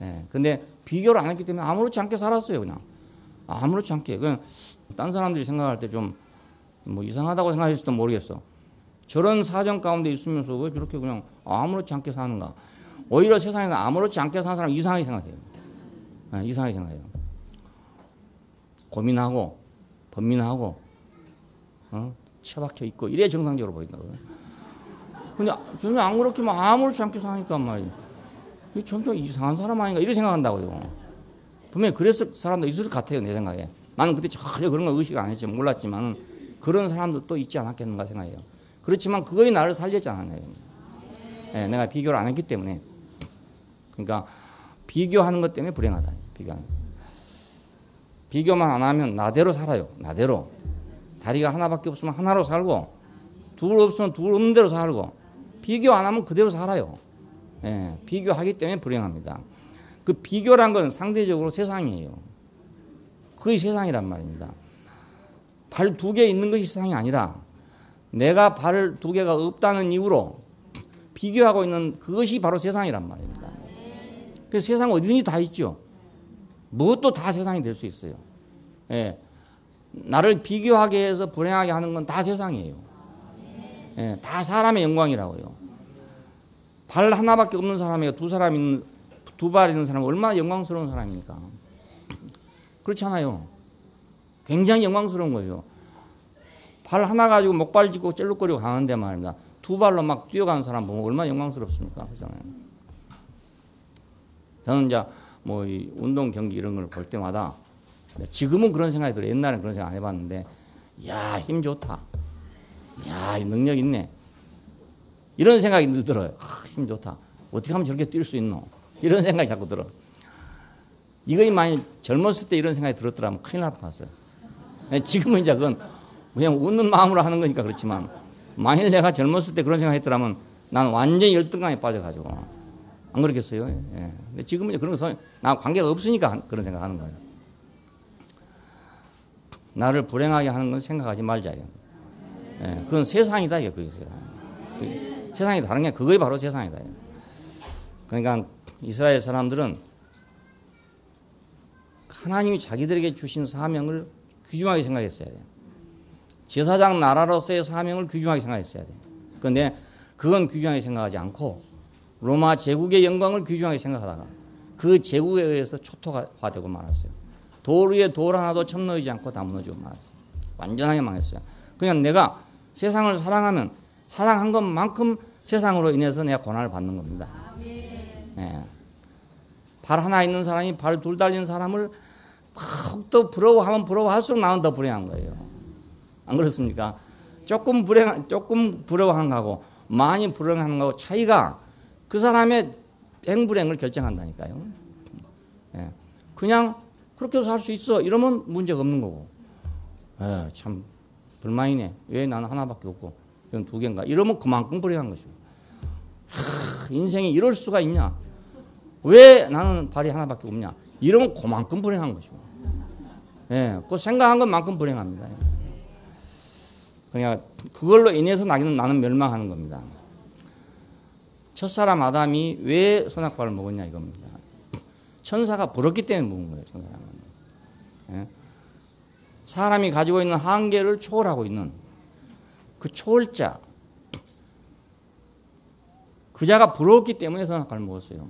예. 근데 비교를 안 했기 때문에 아무렇지 않게 살았어요. 그냥 아무렇지 않게. 그냥 딴 사람들이 생각할 때 좀 뭐 이상하다고 생각했을지도 모르겠어. 저런 사정 가운데 있으면서 왜 저렇게 그냥 아무렇지 않게 사는가. 오히려 세상에서 아무렇지 않게 사는 사람 이상하게 생각해요. 네, 이상하게 생각해요. 고민하고 번민하고 처박혀 있고 이래 정상적으로 보인다고요. 근데 전혀 안 그렇게 막 아무렇지 않게 사니까 말이에요. 점점 이상한 사람 아닌가 이렇게 생각한다고요. 분명히 그랬을 사람도 있을 것 같아요. 내 생각에. 나는 그때 전혀 그런 거 의식 안 했지 몰랐지만 그런 사람도 또 있지 않았겠는가 생각해요. 그렇지만 그거에 나를 살렸지 않았나요. 네, 내가 비교를 안 했기 때문에. 그러니까 비교하는 것 때문에 불행하다. 비교만 안 하면 나대로 살아요. 나대로. 다리가 하나밖에 없으면 하나로 살고 둘 없으면 둘 없는 대로 살고 비교 안 하면 그대로 살아요. 예, 비교하기 때문에 불행합니다. 그 비교란 건 상대적으로 세상이에요. 그게 세상이란 말입니다. 발 2개 있는 것이 세상이 아니라 내가 발 2개가 없다는 이유로 비교하고 있는 그것이 바로 세상이란 말입니다. 그래서 세상 어디든지 다 있죠. 무엇도 다 세상이 될 수 있어요. 예, 나를 비교하게 해서 불행하게 하는 건 다 세상이에요. 예, 다 사람의 영광이라고요. 발 하나밖에 없는 사람이가 두 발 있는 사람은 얼마나 영광스러운 사람입니까? 그렇잖아요. 굉장히 영광스러운 거죠. 발 하나 가지고 목발 짚고 쩔룩거리고 가는데 말입니다. 2발로 막 뛰어가는 사람 보면 얼마나 영광스럽습니까? 그렇잖아요. 저는 이제 뭐 이 운동 경기 이런 걸 볼 때마다 지금은 그런 생각이 들어요. 옛날에는 그런 생각 안 해봤는데, 야, 힘 좋다. 야, 능력 있네. 이런 생각이 들어요. 힘 좋다. 어떻게 하면 저렇게 뛸 수 있노? 이런 생각이 자꾸 들어. 이거이 많이 젊었을 때 이런 생각이 들었더라면 큰일 날 뻔했어요. 지금은 이제 그건 그냥 웃는 마음으로 하는 거니까 그렇지만, 만일 내가 젊었을 때 그런 생각 했더라면 난 완전히 열등감에 빠져가지고. 안 그렇겠어요? 예. 근데 지금은 그런 거, 나 관계가 없으니까 그런 생각 하는 거예요. 나를 불행하게 하는 건 생각하지 말자. 예. 그건 세상이다. 이게 그게 세상. 세상이 다른 게 그거이 바로 세상이다. 그러니까 이스라엘 사람들은 하나님이 자기들에게 주신 사명을 귀중하게 생각했어야 돼요. 제사장 나라로서의 사명을 귀중하게 생각했어야 돼요. 그런데 그건 귀중하게 생각하지 않고 로마 제국의 영광을 귀중하게 생각하다가 그 제국에 의해서 초토화되고 말았어요. 돌 위에 돌 하나도 첨놓이지 않고 다 무너지고 말았어요. 완전하게 망했어요. 그냥 내가 세상을 사랑하면 사랑한 것만큼 세상으로 인해서 내가 고난을 받는 겁니다. 예. 발 하나 있는 사람이 발 2 달린 사람을 더욱더 부러워하면 부러워할수록 나는 더 불행한 거예요. 안 그렇습니까? 조금 부러워하는 거하고 많이 불행하는 거하고 차이가 그 사람의 행불행을 결정한다니까요. 예. 그냥 그렇게 살 수 있어 이러면 문제가 없는 거고, 예, 참 불만이네. 왜 나는 하나밖에 없고 이건 2개인가? 이러면 그만큼 불행한 것이고. 인생이 이럴 수가 있냐? 왜 나는 발이 하나밖에 없냐? 이러면 그만큼 불행한 것이고. 예, 그 생각한 것만큼 불행합니다. 그러니까 그걸로 인해서 나는 멸망하는 겁니다. 첫사람 아담이 왜 선악과를 먹었냐 이겁니다. 천사가 부럽기 때문에 먹은 거예요. 천사람은. 예? 사람이 가지고 있는 한계를 초월하고 있는 그 초월자, 그 자가 부러웠기 때문에 선악과를 먹었어요.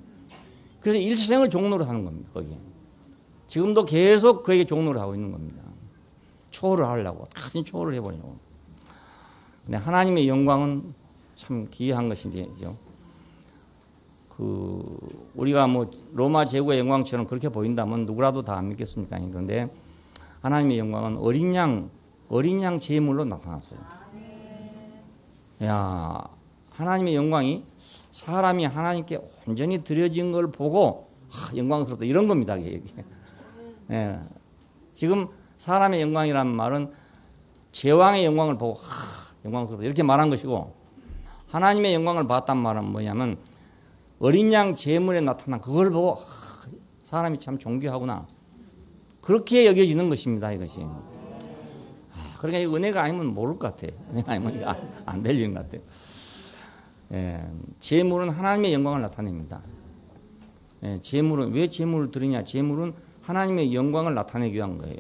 그래서 일생을 종로로 하는 겁니다. 거기에. 지금도 계속 그에게 종로를 하고 있는 겁니다. 초월을 하려고 다시 초월을 해보려고. 근데 하나님의 영광은 참 기이한 것이죠. 우리가 뭐 로마 제국의 영광처럼 그렇게 보인다면 누구라도 다 안 믿겠습니까? 그런데 하나님의 영광은 어린 양 제물로 나타났어요. 야, 하나님의 영광이 사람이 하나님께 온전히 드려진 걸 보고 영광스럽다 이런 겁니다. 예. 지금 사람의 영광이란 말은 제왕의 영광을 보고 영광스럽다 이렇게 말한 것이고, 하나님의 영광을 봤단 말은 뭐냐면 어린 양 제물에 나타난 그걸 보고 사람이 참 존귀하구나 그렇게 여겨지는 것입니다. 이것이. 그러니까 은혜가 아니면 모를 것 같아요. 은혜가 아니면 안 들리는 것 같아요. 예, 제물은 하나님의 영광을 나타냅니다. 예, 제물은 왜 제물을 드리냐? 제물은 하나님의 영광을 나타내기 위한 거예요.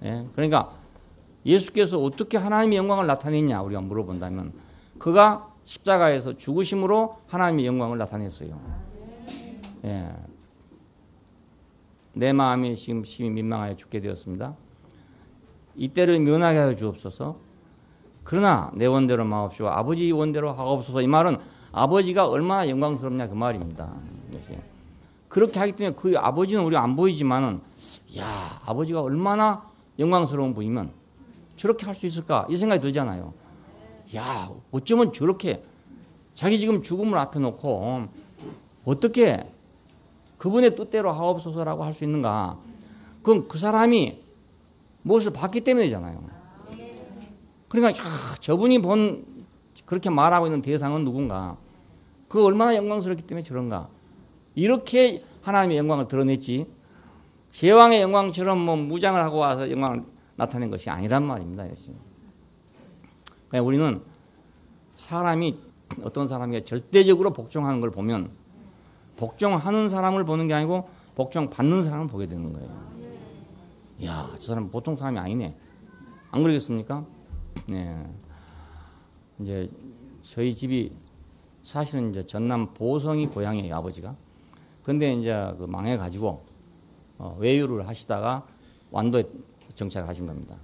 예? 그러니까 예수께서 어떻게 하나님의 영광을 나타냈냐 우리가 물어본다면 그가 십자가에서 죽으심으로 하나님의 영광을 나타냈어요. 예. 내 마음이 지금 심히 민망하여 죽게 되었습니다. 이때를 면하게 하여 주옵소서. 그러나 내 원대로 마옵시고 아버지 원대로 하옵소서. 이 말은 아버지가 얼마나 영광스럽냐 그 말입니다. 그렇게 하기 때문에 그 아버지는 우리가 안 보이지만은 야 아버지가 얼마나 영광스러운 분이면 저렇게 할 수 있을까 이 생각이 들잖아요. 야 어쩌면 저렇게 자기 지금 죽음을 앞에 놓고 어떻게 그분의 뜻대로 하옵소서라고 할 수 있는가. 그럼 그 사람이 무엇을 봤기 때문이잖아요. 그러니까 저분이 본 그렇게 말하고 있는 대상은 누군가. 그 얼마나 영광스럽기 때문에 저런가. 이렇게 하나님의 영광을 드러냈지 제왕의 영광처럼 뭐 무장을 하고 와서 영광을 나타낸 것이 아니란 말입니다. 그러니까 우리는 사람이 어떤 사람이 절대적으로 복종하는 걸 보면 복종하는 사람을 보는 게 아니고 복종받는 사람을 보게 되는 거예요. 이야, 저 사람 보통 사람이 아니네. 안 그러겠습니까? 네. 이제 저희 집이 사실은 이제 전남 보성이 고향이에요, 아버지가. 근데 이제 그 망해가지고 외유를 하시다가 완도에 정착을 하신 겁니다.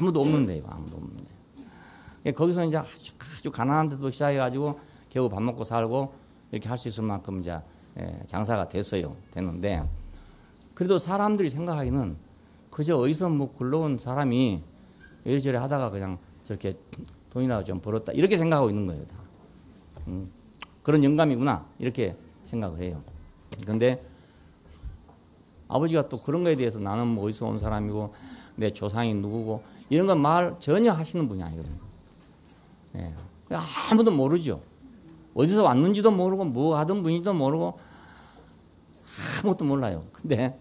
아무도 없는데요, 아무도 없는데. 거기서 이제 아주 가난한 데도 시작해가지고 겨우 밥 먹고 살고 이렇게 할 수 있을 만큼 이제 장사가 됐는데 그래도 사람들이 생각하기는 그저 어디서 뭐 굴러온 사람이 이래저래 하다가 그냥 저렇게 돈이라도 좀 벌었다 이렇게 생각하고 있는 거예요. 다. 그런 영감이구나 이렇게 생각을 해요. 그런데 아버지가 또 그런 거에 대해서 나는 뭐 어디서 온 사람이고 내 조상이 누구고 이런 건 말 전혀 하시는 분이 아니거든요. 예. 아무도 모르죠. 어디서 왔는지도 모르고 뭐 하던 분인지도 모르고 아무것도 몰라요. 근데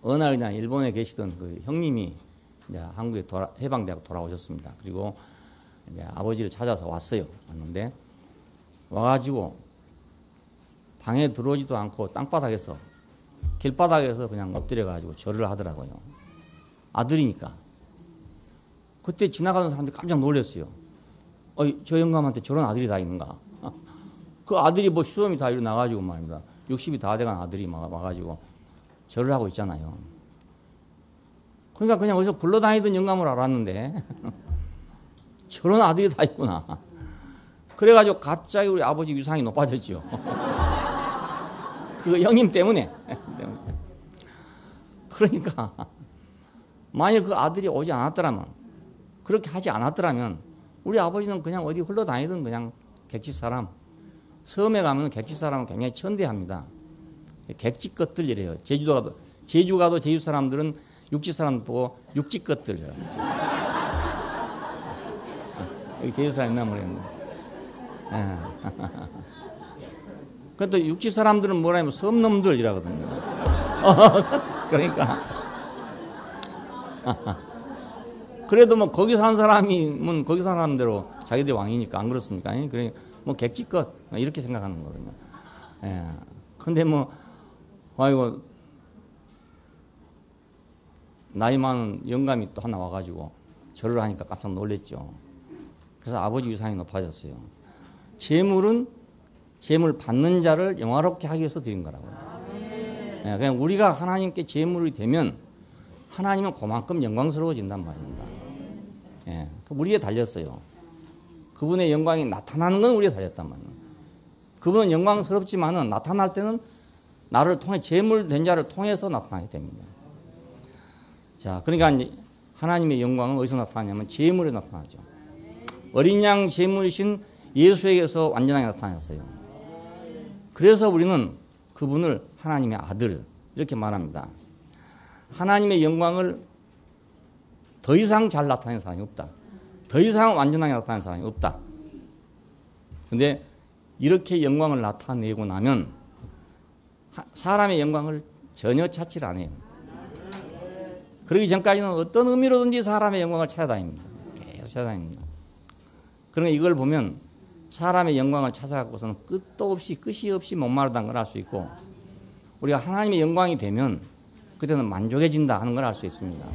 어느 날 그냥 일본에 계시던 그 형님이 이제 한국에 해방되고 돌아오셨습니다. 그리고 이제 아버지를 찾아서 왔는데 와가지고 방에 들어오지도 않고 땅바닥에서 길바닥에서 그냥 엎드려가지고 절을 하더라고요. 아들이니까. 그때 지나가는 사람들이 깜짝 놀랐어요. 저 영감한테 저런 아들이 다 있는가. 그 아들이 뭐 시험이 다 일어나가지고 말입니다. 60이 다 돼간 아들이 와가지고 절을 하고 있잖아요. 그러니까 그냥 어디서 굴러다니던 영감을 알았는데 저런 아들이 다 있구나. 그래가지고 갑자기 우리 아버지 위상이 높아졌죠. 그 형님 때문에. 그러니까 만일 그 아들이 오지 않았더라면 그렇게 하지 않았더라면 우리 아버지는 그냥 어디 흘러다니던 그냥 객지 사람. 섬에 가면 객지 사람은 굉장히 천대합니다. 객지 것들 이래요. 제주 가도 제주 사람들은 육지 사람 보고 육지 것들. 여기 제주 사람 있나 모르겠네. 그런데 육지 사람들은 뭐라 하면 섬놈들이라거든요. 그러니까. 그래도 뭐 거기 산 사람이 거기 산 사람대로 자기들 왕이니까 안 그렇습니까? 그래 뭐 객지껏 이렇게 생각하는 거거든요. 예. 근데 뭐 아이고 나이 많은 영감이 또 하나 와가지고 절을 하니까 깜짝 놀랐죠. 그래서 아버지 위상이 높아졌어요. 재물은 재물 받는 자를 영화롭게 하기 위해서 드린 거라고요. 예. 그냥 우리가 하나님께 재물이 되면 하나님은 그만큼 영광스러워진단 말입니다. 예, 우리에 달렸어요. 그분의 영광이 나타나는 건 우리에 달렸단 말이에요. 그분은 영광스럽지만은 나타날 때는 나를 통해 재물 된 자를 통해서 나타나게 됩니다. 자, 그러니까 이제 하나님의 영광은 어디서 나타나냐면 재물에 나타나죠. 어린 양 재물이신 예수에게서 완전하게 나타났어요. 그래서 우리는 그분을 하나님의 아들 이렇게 말합니다. 하나님의 영광을 더 이상 잘 나타내는 사람이 없다. 더 이상 완전하게 나타내는 사람이 없다. 그런데 이렇게 영광을 나타내고 나면 사람의 영광을 전혀 찾지를 않아요. 그러기 전까지는 어떤 의미로든지 사람의 영광을 찾아다닙니다. 계속 찾아다닙니다. 그러니까 이걸 보면 사람의 영광을 찾아갖고서는 끝도 없이 끝이 없이 목마르다는 걸 알 수 있고 우리가 하나님의 영광이 되면 그때는 만족해진다 하는 걸 알 수 있습니다.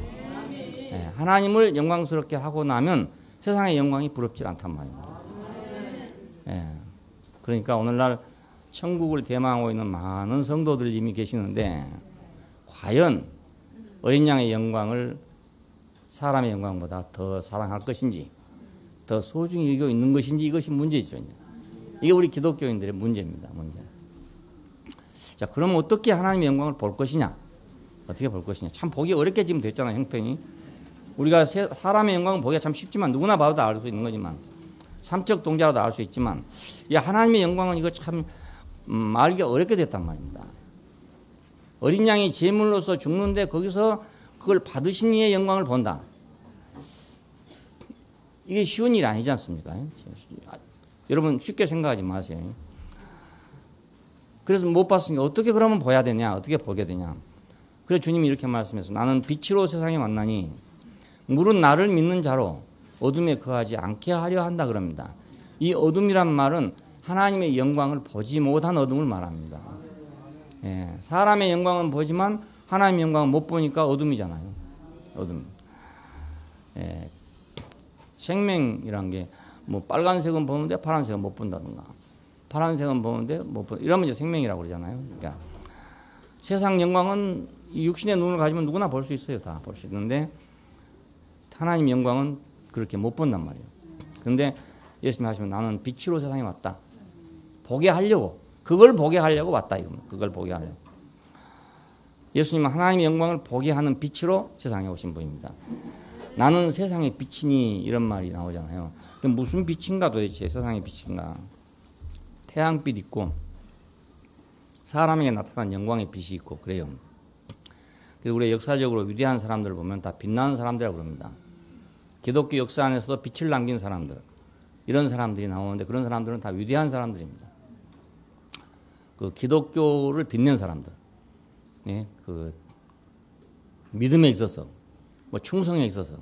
예, 하나님을 영광스럽게 하고 나면 세상의 영광이 부럽지 않단 말입니다. 예, 그러니까 오늘날 천국을 대망하고 있는 많은 성도들 이미 계시는데 과연 어린 양의 영광을 사람의 영광보다 더 사랑할 것인지 더 소중히 여기고 있는 것인지 이것이 문제죠. 이게 우리 기독교인들의 문제입니다. 문제. 자, 그러면 어떻게 하나님의 영광을 볼 것이냐? 어떻게 볼 것이냐? 참 보기 어렵게 지금 됐잖아요, 형편이. 우리가 사람의 영광을 보기가 참 쉽지만 누구나 봐도 다 알 수 있는 거지만 삼적 동자라도 알 수 있지만 이 하나님의 영광은 이거 참 알기가 어렵게 됐단 말입니다. 어린 양이 제물로서 죽는데 거기서 그걸 받으신 이의 영광을 본다. 이게 쉬운 일이 아니지 않습니까? 여러분 쉽게 생각하지 마세요. 그래서 못 봤으니까 어떻게 그러면 봐야 되냐? 어떻게 보게 되냐? 그래서 주님이 이렇게 말씀해서 나는 빛으로 세상에 왔나니 물은 나를 믿는 자로 어둠에 거하지 않게 하려 한다 그럽니다. 이 어둠이란 말은 하나님의 영광을 보지 못한 어둠을 말합니다. 예, 사람의 영광은 보지만 하나님의 영광은 못 보니까 어둠이잖아요. 어둠. 예, 생명이란 게 뭐 빨간색은 보는데 파란색은 못 본다든가 파란색은 보는데 못 본다. 이러면 이제 생명이라고 그러잖아요. 그러니까 세상 영광은 이 육신의 눈을 가지면 누구나 볼 수 있어요. 다 볼 수 있는데 하나님 영광은 그렇게 못 본단 말이에요. 그런데 예수님 하시면 나는 빛으로 세상에 왔다. 보게 하려고 그걸 보게 하려고 왔다. 이겁니다. 그걸 보게 하려고. 예수님은 하나님의 영광을 보게 하는 빛으로 세상에 오신 분입니다. 나는 세상의 빛이니 이런 말이 나오잖아요. 무슨 빛인가 도대체 세상의 빛인가. 태양빛 있고 사람에게 나타난 영광의 빛이 있고 그래요. 그래서 우리가 역사적으로 위대한 사람들을 보면 다 빛나는 사람들이라고 그럽니다. 기독교 역사 안에서도 빛을 남긴 사람들 이런 사람들이 나오는데 그런 사람들은 다 위대한 사람들입니다. 그 기독교를 빛낸 사람들, 예, 그 믿음에 있어서, 뭐 충성에 있어서,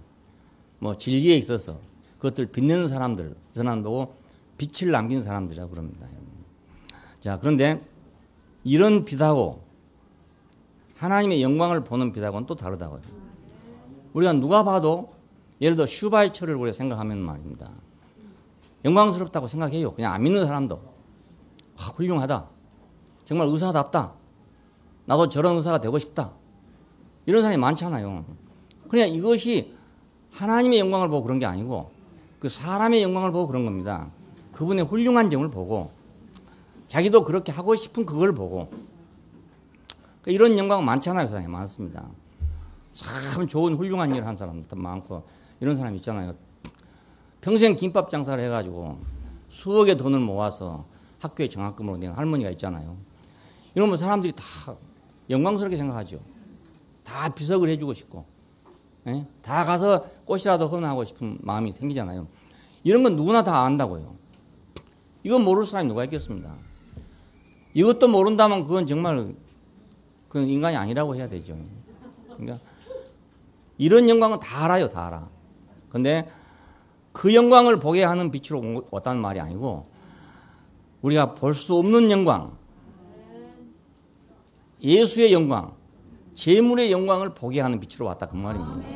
뭐 진리에 있어서 그것들 빛내는 사람들, 그 사람도 빛을 남긴 사람들이라고 그럽니다. 자, 그런데 이런 빛하고 하나님의 영광을 보는 빛하고는 또 다르다고요. 우리가 누가 봐도 예를 들어 슈바이처를 우리가 생각하면 말입니다. 영광스럽다고 생각해요. 그냥 안 믿는 사람도. 훌륭하다. 정말 의사답다. 나도 저런 의사가 되고 싶다. 이런 사람이 많잖아요. 그냥 이것이 하나님의 영광을 보고 그런 게 아니고 그 사람의 영광을 보고 그런 겁니다. 그분의 훌륭한 점을 보고 자기도 그렇게 하고 싶은 그걸 보고 이런 영광은 많잖아요. 세상에 많습니다. 참 좋은 훌륭한 일을 한 사람도 많고 이런 사람 있잖아요. 평생 김밥 장사를 해가지고 수억의 돈을 모아서 학교에 장학금으로 낸 할머니가 있잖아요. 이러면 사람들이 다 영광스럽게 생각하죠. 다 비석을 해주고 싶고, 예? 다 가서 꽃이라도 헌하고 싶은 마음이 생기잖아요. 이런 건 누구나 다 안다고요. 이건 모를 사람이 누가 있겠습니다. 이것도 모른다면 그건 정말 그건 인간이 아니라고 해야 되죠. 그러니까 이런 영광은 다 알아요, 다 알아. 근데 그 영광을 보게 하는 빛으로 왔다는 말이 아니고 우리가 볼 수 없는 영광, 예수의 영광, 재물의 영광을 보게 하는 빛으로 왔다 그 말입니다.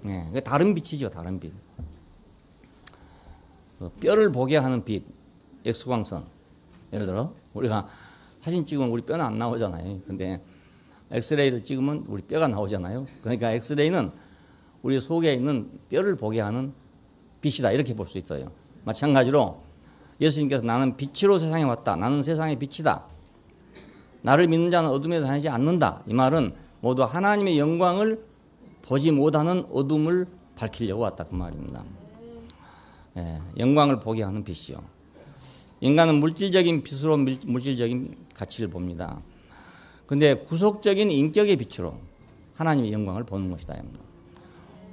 네, 다른 빛이죠, 다른 빛. 뼈를 보게 하는 빛, X광선. 예를 들어 우리가 사진 찍으면 우리 뼈는 안 나오잖아요. 근데 엑스레이를 찍으면 우리 뼈가 나오잖아요. 그러니까 엑스레이는 우리 속에 있는 뼈를 보게 하는 빛이다 이렇게 볼 수 있어요. 마찬가지로 예수님께서 나는 빛으로 세상에 왔다. 나는 세상의 빛이다. 나를 믿는 자는 어둠에 다니지 않는다. 이 말은 모두 하나님의 영광을 보지 못하는 어둠을 밝히려고 왔다 그 말입니다. 예, 영광을 보게 하는 빛이요. 인간은 물질적인 빛으로 물질적인 가치를 봅니다. 근데 구속적인 인격의 빛으로 하나님의 영광을 보는 것이다.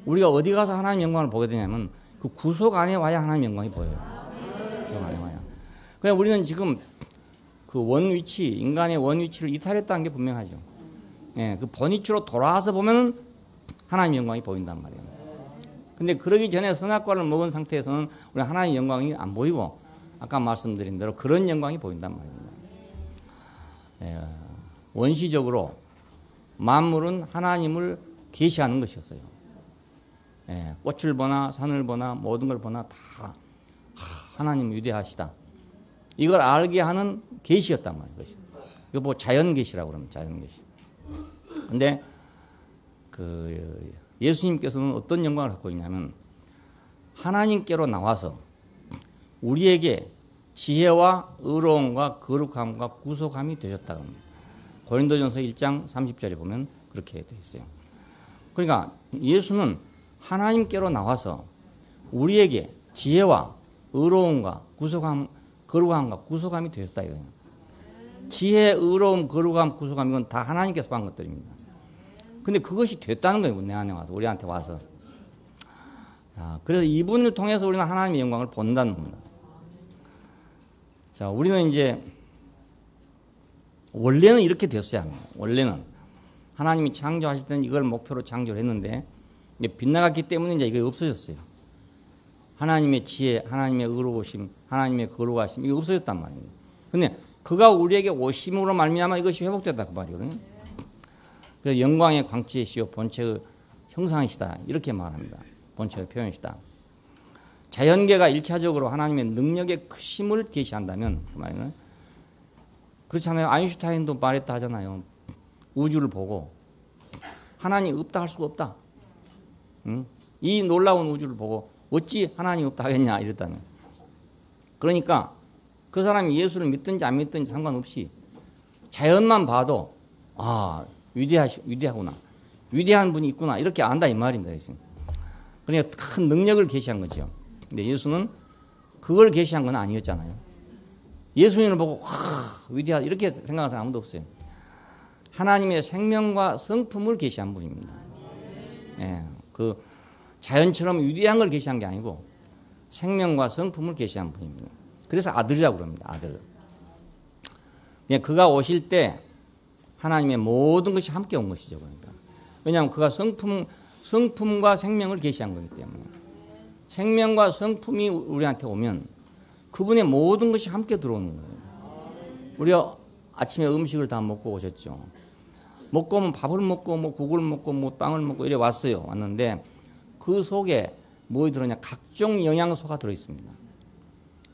우리가 어디 가서 하나님의 영광을 보게 되냐면 그 구속 안에 와야 하나님의 영광이 보여요. 구속 안에 와야. 그냥 우리는 지금 그 원위치, 인간의 원위치를 이탈했다는 게 분명하죠. 예, 그 본위치로 돌아와서 보면은 하나님의 영광이 보인단 말이에요. 근데 그러기 전에 선악과를 먹은 상태에서는 우리 하나님의 영광이 안 보이고 아까 말씀드린 대로 그런 영광이 보인단 말입니다. 예, 원시적으로 만물은 하나님을 계시하는 것이었어요. 예, 꽃을 보나 산을 보나 모든 걸 보나 다 하나님 위대하시다. 이걸 알게 하는 계시였단 말이에요. 이거 뭐 자연 계시라고 그러면 자연 계시. 근데 그 예수님께서는 어떤 영광을 갖고 있냐면 하나님께로 나와서 우리에게 지혜와 의로움과 거룩함과 구속함이 되셨다. 고린도전서 1장 30절에 보면 그렇게 되어 있어요. 그러니까 예수는 하나님께로 나와서 우리에게 지혜와 의로움과 구속함, 거룩함과 구속함이 되셨다 이거예요. 지혜, 의로움, 거룩함, 구속함 이건 다 하나님께서 한 것들입니다. 근데 그것이 됐다는 거예요. 내 안에 와서 우리한테 와서. 자, 그래서 이분을 통해서 우리는 하나님의 영광을 본다는 겁니다. 자, 우리는 이제 원래는 이렇게 됐어야 합니다. 원래는 하나님이 창조하실 때는 이걸 목표로 창조를 했는데 빗나갔기 때문에 이제 이게 없어졌어요. 하나님의 지혜, 하나님의 의로우심, 하나님의 거룩하심 이게 없어졌단 말입니다. 근데 그가 우리에게 오심으로 말미암아 이것이 회복됐다 그 말이거든요. 그래서 영광의 광채이시오 본체의 형상이시다 이렇게 말합니다. 본체의 표현이시다. 자연계가 1차적으로 하나님의 능력의 크심을 계시한다면 그 말이는 그렇잖아요. 아인슈타인도 말했다 하잖아요. 우주를 보고 하나님 없다 할 수가 없다. 응? 이 놀라운 우주를 보고 어찌 하나님 없다 하겠냐 이랬다면. 그러니까 그 사람이 예수를 믿든지 안 믿든지 상관없이 자연만 봐도 아 위대하구나. 위대한 분이 있구나. 이렇게 안다 이 말입니다. 그러니까 큰 능력을 계시한 거죠. 근데 예수는 그걸 계시한 건 아니었잖아요. 예수님을 보고 위대하다 이렇게 생각하는 사람 아무도 없어요. 하나님의 생명과 성품을 계시한 분입니다. 예, 그 자연처럼 위대한 걸 계시한 게 아니고 생명과 성품을 계시한 분입니다. 그래서 아들이라고 그럽니다. 아들. 그가 오실 때 하나님의 모든 것이 함께 온 것이죠. 그러니까. 왜냐하면 그가 성품과 생명을 계시한 거기 때문에. 생명과 성품이 우리한테 오면 그분의 모든 것이 함께 들어오는 거예요. 우리가 아침에 음식을 다 먹고 오셨죠. 먹고 오면 밥을 먹고 뭐 국을 먹고 뭐 빵을 먹고 이래 왔어요. 왔는데 그 속에 뭐가 들어있냐? 각종 영양소가 들어있습니다.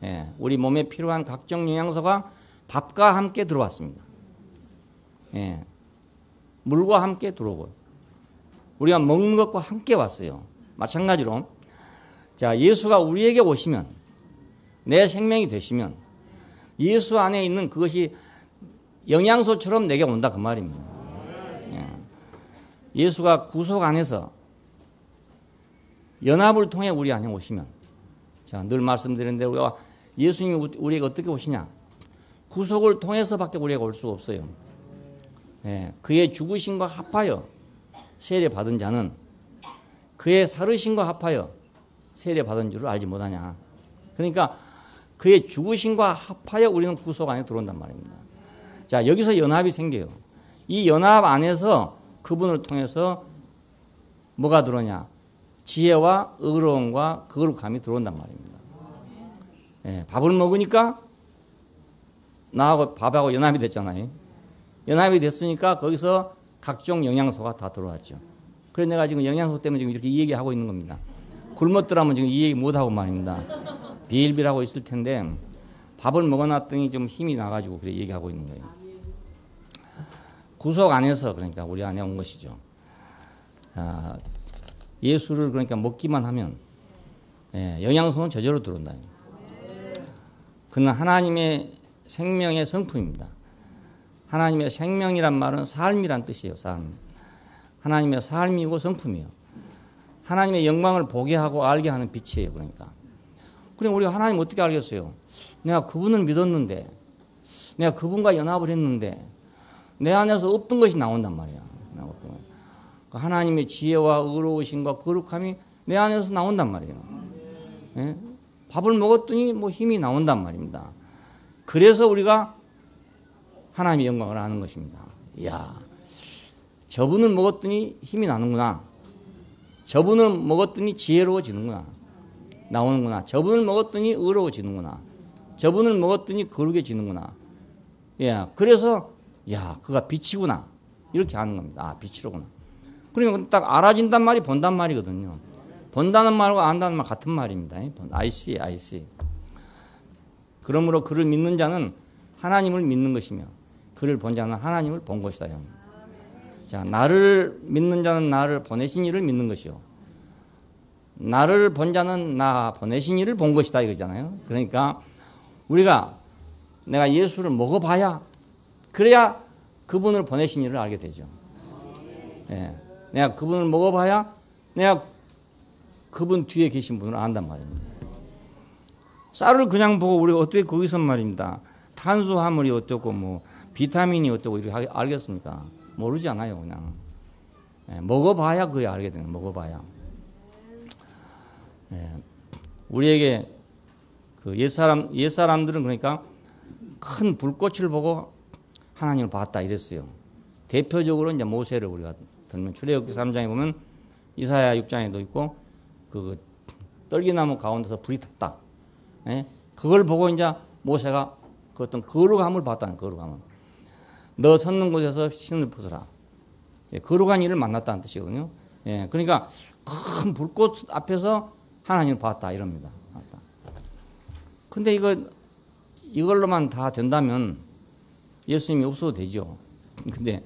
예, 우리 몸에 필요한 각종 영양소가 밥과 함께 들어왔습니다. 예, 물과 함께 들어오고 우리가 먹는 것과 함께 왔어요. 마찬가지로 자 예수가 우리에게 오시면 내 생명이 되시면 예수 안에 있는 그것이 영양소처럼 내게 온다 그 말입니다. 예. 예수가 구속 안에서 연합을 통해 우리 안에 오시면 자, 늘 말씀드리는데 우리가 예수님이 우리에게 어떻게 오시냐? 구속을 통해서밖에 우리에게 올 수가 없어요. 예, 그의 죽으심과 합하여 세례 받은 자는 그의 살으심과 합하여 세례 받은 줄을 알지 못하냐? 그러니까 그의 죽으심과 합하여 우리는 구속 안에 들어온단 말입니다. 자, 여기서 연합이 생겨요. 이 연합 안에서 그분을 통해서 뭐가 들어오냐? 지혜와 의로움과 거룩함이 들어온단 말입니다. 예, 밥을 먹으니까 나하고 밥하고 연합이 됐잖아요. 연합이 됐으니까 거기서 각종 영양소가 다 들어왔죠. 그래서 내가 지금 영양소 때문에 지금 이렇게 이 얘기하고 있는 겁니다. 굶었더라면 지금 이 얘기 못하고 말입니다. 비일비일하고 있을 텐데 밥을 먹어놨더니 좀 힘이 나가지고 그래 얘기하고 있는 거예요. 구속 안에서 그러니까 우리 안에 온 것이죠. 아, 예수를 그러니까 먹기만 하면 영양소는 저절로 들어온다. 그는 하나님의 생명의 성품입니다. 하나님의 생명이란 말은 삶이란 뜻이에요. 삶. 하나님의 삶이고 성품이에요. 하나님의 영광을 보게 하고 알게 하는 빛이에요. 그러니까. 그럼 우리가 하나님 어떻게 알겠어요? 내가 그분을 믿었는데 내가 그분과 연합을 했는데 내 안에서 없던 것이 나온단 말이야. 하나님의 지혜와 의로우심과 거룩함이 내 안에서 나온단 말이에요. 예? 밥을 먹었더니 뭐 힘이 나온단 말입니다. 그래서 우리가 하나님의 영광을 아는 것입니다. 이야, 저분을 먹었더니 힘이 나는구나. 저분을 먹었더니 지혜로워지는구나. 나오는구나. 저분을 먹었더니 의로워지는구나. 저분을 먹었더니 거룩해지는구나. 예, 그래서 야, 그가 빛이구나. 이렇게 아는 겁니다. 아, 빛이로구나. 그러니까 딱 알아진단 말이 본단 말이거든요. 본다는 말과 안다는 말 같은 말입니다. I see. 그러므로 그를 믿는 자는 하나님을 믿는 것이며 그를 본 자는 하나님을 본 것이다. 자, 나를 믿는 자는 나를 보내신 이를 믿는 것이요. 나를 본 자는 나 보내신 이를 본 것이다 이거잖아요. 그러니까 우리가 내가 예수를 먹어봐야 그래야 그분을 보내신 이를 알게 되죠. 예, 내가 그분을 먹어봐야 내가 그분 뒤에 계신 분을 안단 말입니다. 쌀을 그냥 보고 우리가 어떻게 거기서 말입니다. 탄수화물이 어떻고 뭐 비타민이 어떻고 이렇게 알겠습니까? 모르지 않아요. 그냥 먹어봐야 그게 알게 되는 먹어봐야. 우리에게 그 옛사람들은 그러니까 큰 불꽃을 보고 하나님을 봤다 이랬어요. 대표적으로 이제 모세를 우리가 들면 출애굽기 3장에 보면 이사야 6장에도 있고 그 떨기나무 가운데서 불이 탔다. 그걸 보고 이제 모세가 그 어떤 거룩함을 봤다는 거룩함을. 너 섰는 곳에서 신을 벗어라. 거룩한 이를 만났다는 뜻이거든요. 그러니까 큰 불꽃 앞에서 하나님을 봤다 이럽니다. 근데 이걸로만 다 된다면 예수님이 없어도 되죠. 근데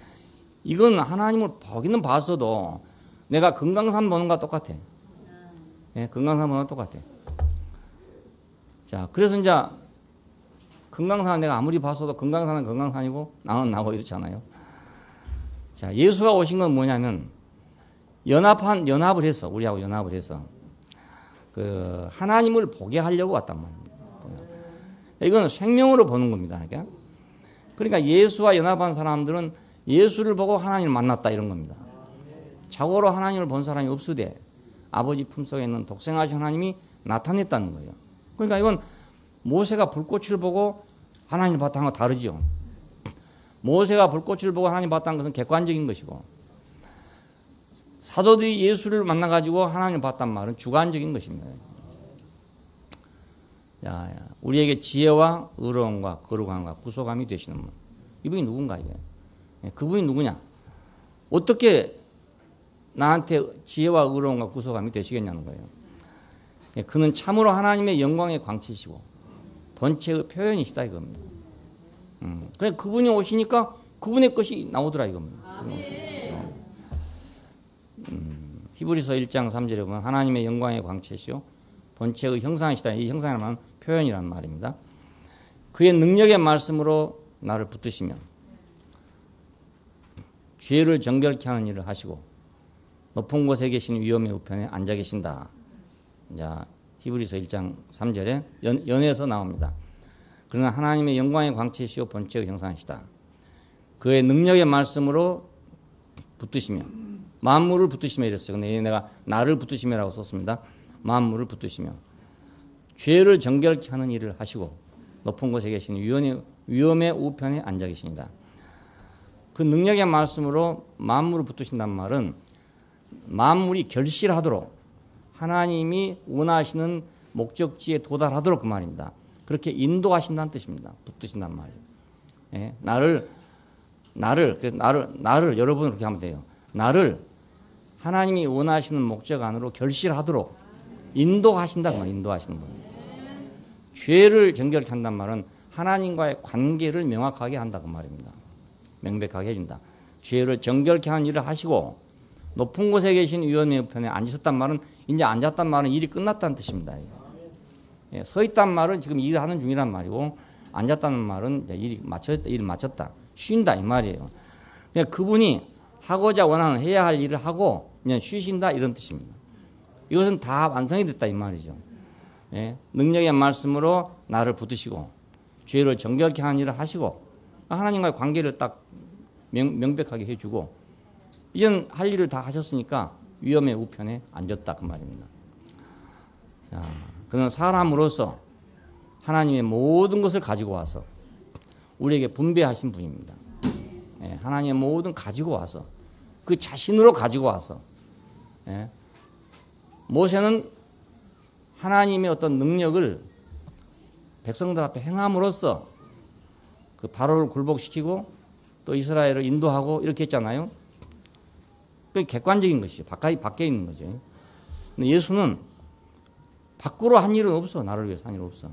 이건 하나님을 보기는 봤어도 내가 금강산 보는 거와 똑같아. 금강산 보는 거와 똑같아. 자, 그래서 이제 금강산은 내가 아무리 봤어도 금강산은 금강산이고 나는 나고 이렇잖아요. 자, 예수가 오신 건 뭐냐면 연합을 해서 우리하고 연합을 해서 그 하나님을 보게 하려고 왔단 말입니다. 이건 생명으로 보는 겁니다. 그러니까 예수와 연합한 사람들은 예수를 보고 하나님을 만났다 이런 겁니다. 자고로 하나님을 본 사람이 없으되 아버지 품속에 있는 독생하신 하나님이 나타냈다는 거예요. 그러니까 이건 모세가 불꽃을 보고 하나님을 봤다는 거 다르죠. 모세가 불꽃을 보고 하나님 봤다는 것은 객관적인 것이고 사도들이 예수를 만나가지고 하나님을 봤다는 말은 주관적인 것입니다. 자, 우리에게 지혜와 의로움과 거룩함과 구속함이 되시는 분. 이분이 누군가 이게? 그분이 누구냐? 어떻게 나한테 지혜와 의로움과 구속함이 되시겠냐는 거예요. 그는 참으로 하나님의 영광의 광채시고 본체의 표현이시다 이겁니다. 그래 그분이 오시니까 그분의 것이 나오더라 이겁니다. 히브리서 1장 3절에 보면 하나님의 영광의 광채시요 본체의 형상이시다. 이 형상이라는 표현이란 말입니다. 그의 능력의 말씀으로 나를 붙드시며 죄를 정결케 하는 일을 하시고 높은 곳에 계신 위엄의 우편에 앉아 계신다. 자, 히브리서 1장 3절에 연에서 나옵니다. 그러나 하나님의 영광의 광채시요 본체의 형상이시다. 그의 능력의 말씀으로 붙드시며 만물을 붙드시며 이랬어요. 근데 내가 나를 붙드시며라고 썼습니다. 만물을 붙드시며 죄를 정결케 하는 일을 하시고 높은 곳에 계신 위엄의 우편에 앉아 계십니다. 그 능력의 말씀으로 만물을 붙드신다는 말은 만물이 결실하도록 하나님이 원하시는 목적지에 도달하도록 그 말입니다. 그렇게 인도하신다는 뜻입니다. 붙드신다는 말이에요. 나를 여러분은 그렇게 하면 돼요. 나를 하나님이 원하시는 목적 안으로 결실하도록 인도하신다. 인도하시는 분. 죄를 정결케 한단 말은 하나님과의 관계를 명확하게 한다 그 말입니다. 명백하게 해준다. 죄를 정결케 하는 일을 하시고 높은 곳에 계신 위엄의 우편에 앉으셨단 말은 이제 앉았단 말은 일이 끝났다는 뜻입니다. 서 있단 말은 지금 일을 하는 중이란 말이고 앉았다는 말은 이제 일을 마쳤다. 쉰다 이 말이에요. 그러니까 그분이 하고자 원하는 해야 할 일을 하고 그냥 쉬신다 이런 뜻입니다. 이것은 다 완성이 됐다 이 말이죠. 능력의 말씀으로 나를 붙드시고 죄를 정결케 하는 일을 하시고 하나님과의 관계를 딱 명백하게 해주고 이전 할 일을 다 하셨으니까 위엄의 우편에 앉았다 그 말입니다. 자, 그는 사람으로서 하나님의 모든 것을 가지고 와서 우리에게 분배하신 분입니다. 하나님의 모든 가지고 와서 그 자신으로 가지고 와서 모세는 하나님의 어떤 능력을 백성들 앞에 행함으로써 그 바로를 굴복시키고 또 이스라엘을 인도하고 이렇게 했잖아요. 그게 객관적인 것이죠. 밖에 있는 거죠. 근데 예수는 밖으로 한 일은 없어. 나를 위해서 한 일은 없어.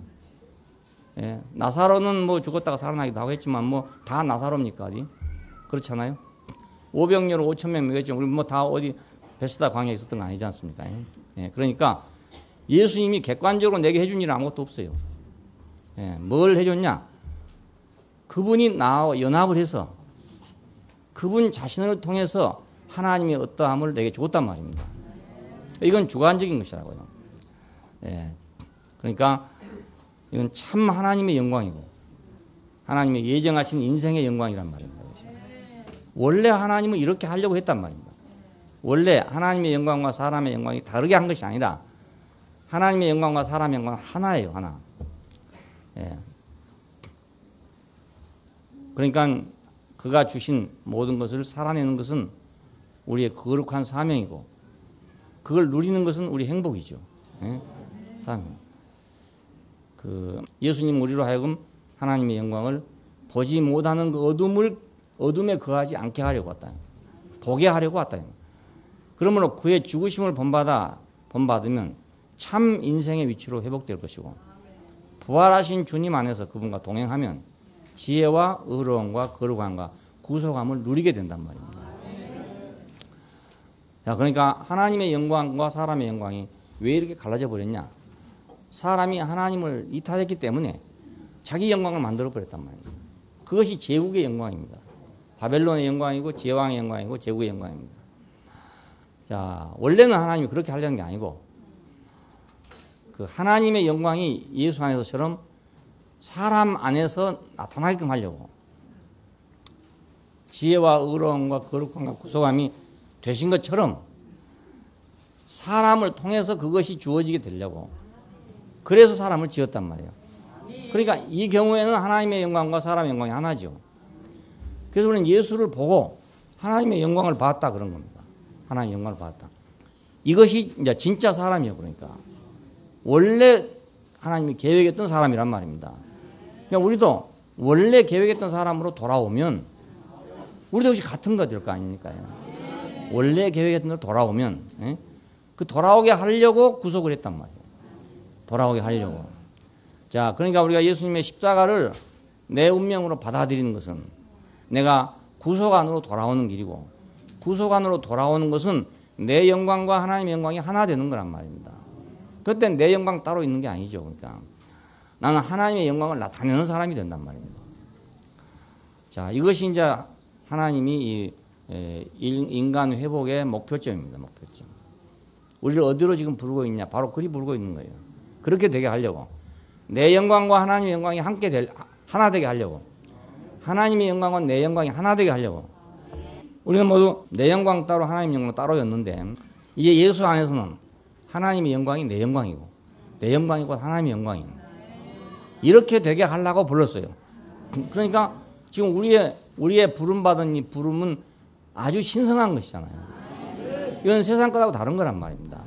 예, 나사로는 뭐 죽었다가 살아나기도 하고 했지만 뭐 다 나사로입니까? 어디? 그렇잖아요. 오병이어로 5,000명 먹였지만 우리 뭐 다 어디 베스다 광야에 있었던 거 아니지 않습니까? 예, 그러니까 예수님이 객관적으로 내게 해준 일은 아무것도 없어요. 예, 뭘 해줬냐? 그분이 나와 연합을 해서 그분 자신을 통해서 하나님의 어떠함을 내게 줬단 말입니다. 이건 주관적인 것이라고요. 예, 그러니까 이건 참 하나님의 영광이고 하나님의 예정하신 인생의 영광이란 말입니다. 원래 하나님은 이렇게 하려고 했단 말입니다. 원래 하나님의 영광과 사람의 영광이 다르게 한 것이 아니라 하나님의 영광과 사람의 영광은 하나예요. 하나. 예. 그러니까 그가 주신 모든 것을 살아내는 것은 우리의 거룩한 사명이고 그걸 누리는 것은 우리 행복이죠. 예? 사명. 예수님 우리로 하여금 하나님의 영광을 보지 못하는 그 어둠에 거하지 않게 하려고 왔다. 보게 하려고 왔다. 그러므로 그의 죽으심을 본받으면 참 인생의 위치로 회복될 것이고 부활하신 주님 안에서 그분과 동행하면 지혜와 의로움과 거룩함과 구속함을 누리게 된단 말입니다. 자, 그러니까 하나님의 영광과 사람의 영광이 왜 이렇게 갈라져 버렸냐? 사람이 하나님을 이탈했기 때문에 자기 영광을 만들어 버렸단 말입니다. 그것이 제국의 영광입니다. 바벨론의 영광이고 제왕의 영광이고 제국의 영광입니다. 자, 원래는 하나님이 그렇게 하려는 게 아니고 그 하나님의 영광이 예수 안에서처럼 사람 안에서 나타나게끔 하려고 지혜와 의로움과 거룩함과 구속함이 되신 것처럼 사람을 통해서 그것이 주어지게 되려고 그래서 사람을 지었단 말이에요. 그러니까 이 경우에는 하나님의 영광과 사람의 영광이 하나죠. 그래서 우리는 예수를 보고 하나님의 영광을 봤다 그런 겁니다. 하나님의 영광을 봤다. 이것이 이제 진짜 사람이에요. 그러니까 원래 하나님이 계획했던 사람이란 말입니다. 그러니까 우리도 원래 계획했던 사람으로 돌아오면 우리도 역시 같은 거 될 거 아닙니까? 원래 계획했던 대로 돌아오면 그 돌아오게 하려고 구속을 했단 말이에요. 돌아오게 하려고. 자, 그러니까 우리가 예수님의 십자가를 내 운명으로 받아들이는 것은 내가 구속 안으로 돌아오는 길이고 구속 안으로 돌아오는 것은 내 영광과 하나님의 영광이 하나 되는 거란 말입니다. 그때 내 영광 따로 있는 게 아니죠. 그러니까 나는 하나님의 영광을 나타내는 사람이 된단 말입니다. 자, 이것이 이제 하나님이 인간 회복의 목표점입니다. 목표점. 우리를 어디로 지금 부르고 있냐? 바로 그리 부르고 있는 거예요. 그렇게 되게 하려고. 내 영광과 하나님의 영광이 하나 되게 하려고. 하나님의 영광과 내 영광이 하나 되게 하려고. 우리는 모두 내 영광 따로 하나님의 영광 따로였는데 이제 예수 안에서는 하나님의 영광이 내 영광이고 내 영광이고 하나님의 영광이고 이렇게 되게 하려고 불렀어요. 그러니까 지금 우리의 부름받은 이 부름은 아주 신성한 것이잖아요. 이건 세상 것하고 다른 거란 말입니다.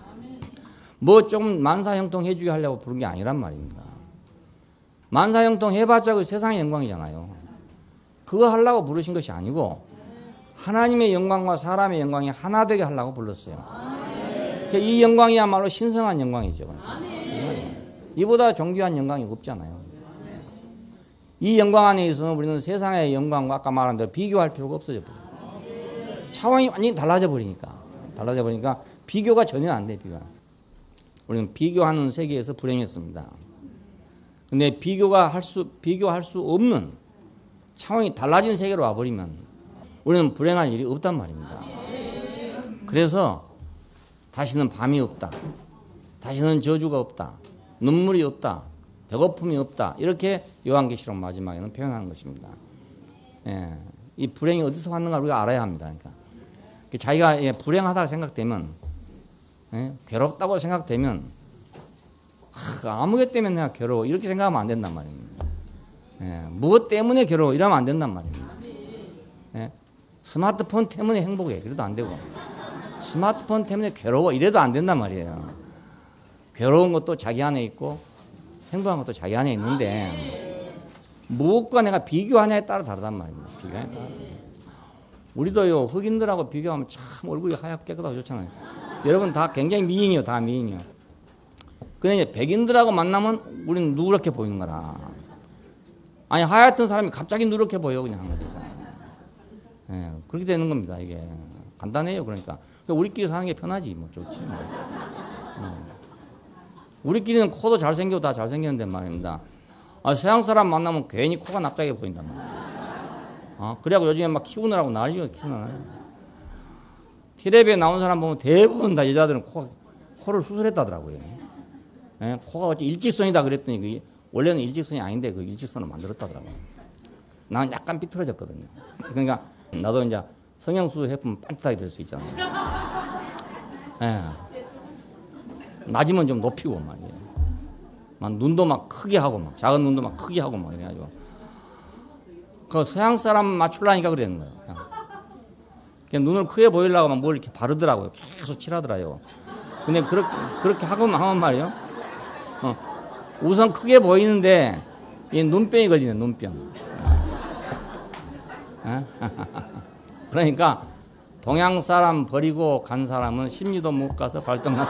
뭐 좀 만사형통 해주게 하려고 부른 게 아니란 말입니다. 만사형통 해봤자 그 세상의 영광이잖아요. 그거 하려고 부르신 것이 아니고 하나님의 영광과 사람의 영광이 하나 되게 하려고 불렀어요. 이 영광이야말로 신성한 영광이죠. 이보다 존귀한 영광이 없잖아요. 이 영광 안에 있어서 우리는 세상의 영광과 아까 말한 대로 비교할 필요가 없어져 버려요. 차원이 완전히 달라져 버리니까 비교가 전혀 안 돼. 우리는 비교하는 세계에서 불행했습니다. 근데 비교할 수 없는 차원이 달라진 세계로 와버리면 우리는 불행할 일이 없단 말입니다. 그래서 다시는 밤이 없다. 다시는 저주가 없다. 눈물이 없다. 배고픔이 없다. 이렇게 요한계시록 마지막에는 표현하는 것입니다. 예, 이 불행이 어디서 왔는가 우리가 알아야 합니다. 그러니까 자기가 불행하다고 생각되면, 괴롭다고 생각되면 아무것 때문에 내가 괴로워 이렇게 생각하면 안 된단 말입니다. 무엇 때문에 괴로워 이러면 안 된단 말입니다. 스마트폰 때문에 행복해 그래도 안 되고 스마트폰 때문에 괴로워 이래도 안 된단 말이에요. 괴로운 것도 자기 안에 있고 행복한 것도 자기 안에 있는데 무엇과 내가 비교하냐에 따라 다르단 말입니다. 비교하냐에 따라. 우리도요, 흑인들하고 비교하면 참 얼굴이 하얗고 깨끗하고 좋잖아요. 여러분 다 굉장히 미인이요, 다 미인이요. 근데 이제 백인들하고 만나면 우리는 누렇게 보이는 거라. 아니, 하얗던 사람이 갑자기 누렇게 보여, 그냥. 예, 그렇게 되는 겁니다, 이게. 간단해요, 그러니까. 우리끼리 사는 게 편하지, 뭐, 좋지. 뭐. 우리끼리는 코도 잘생기고 다 잘생겼는데 말입니다. 아, 서양 사람 만나면 괜히 코가 납작해 보인단 말이야. 그래갖고 요즘에 막 키우느라고 난리요, 키우느라고. 텔레비에 나온 사람 보면 대부분 다 여자들은 코를 수술했다더라고요. 예, 코가 어찌 일직선이다 그랬더니 원래는 일직선이 아닌데 그 일직선을 만들었다더라고요. 나는 약간 삐뚤어졌거든요. 그러니까 나도 이제 성형수술 해보면 빤듯하게 될 수 있잖아요. 예. 낮으면 좀 높이고 말이에요. 막 눈도 막 크게 하고 막 작은 눈도 막 크게 하고 막 이래가지고 그 서양 사람 맞추려니까 그랬는 거예요. 그냥 눈을 크게 보이려고 막 뭘 이렇게 바르더라고요. 계속 칠하더라고요. 근데 그렇게 하면 말이에요. 우선 크게 보이는데 이 눈병이 걸리네, 눈병. 그러니까 동양 사람 버리고 간 사람은 심리도 못 가서 발동한.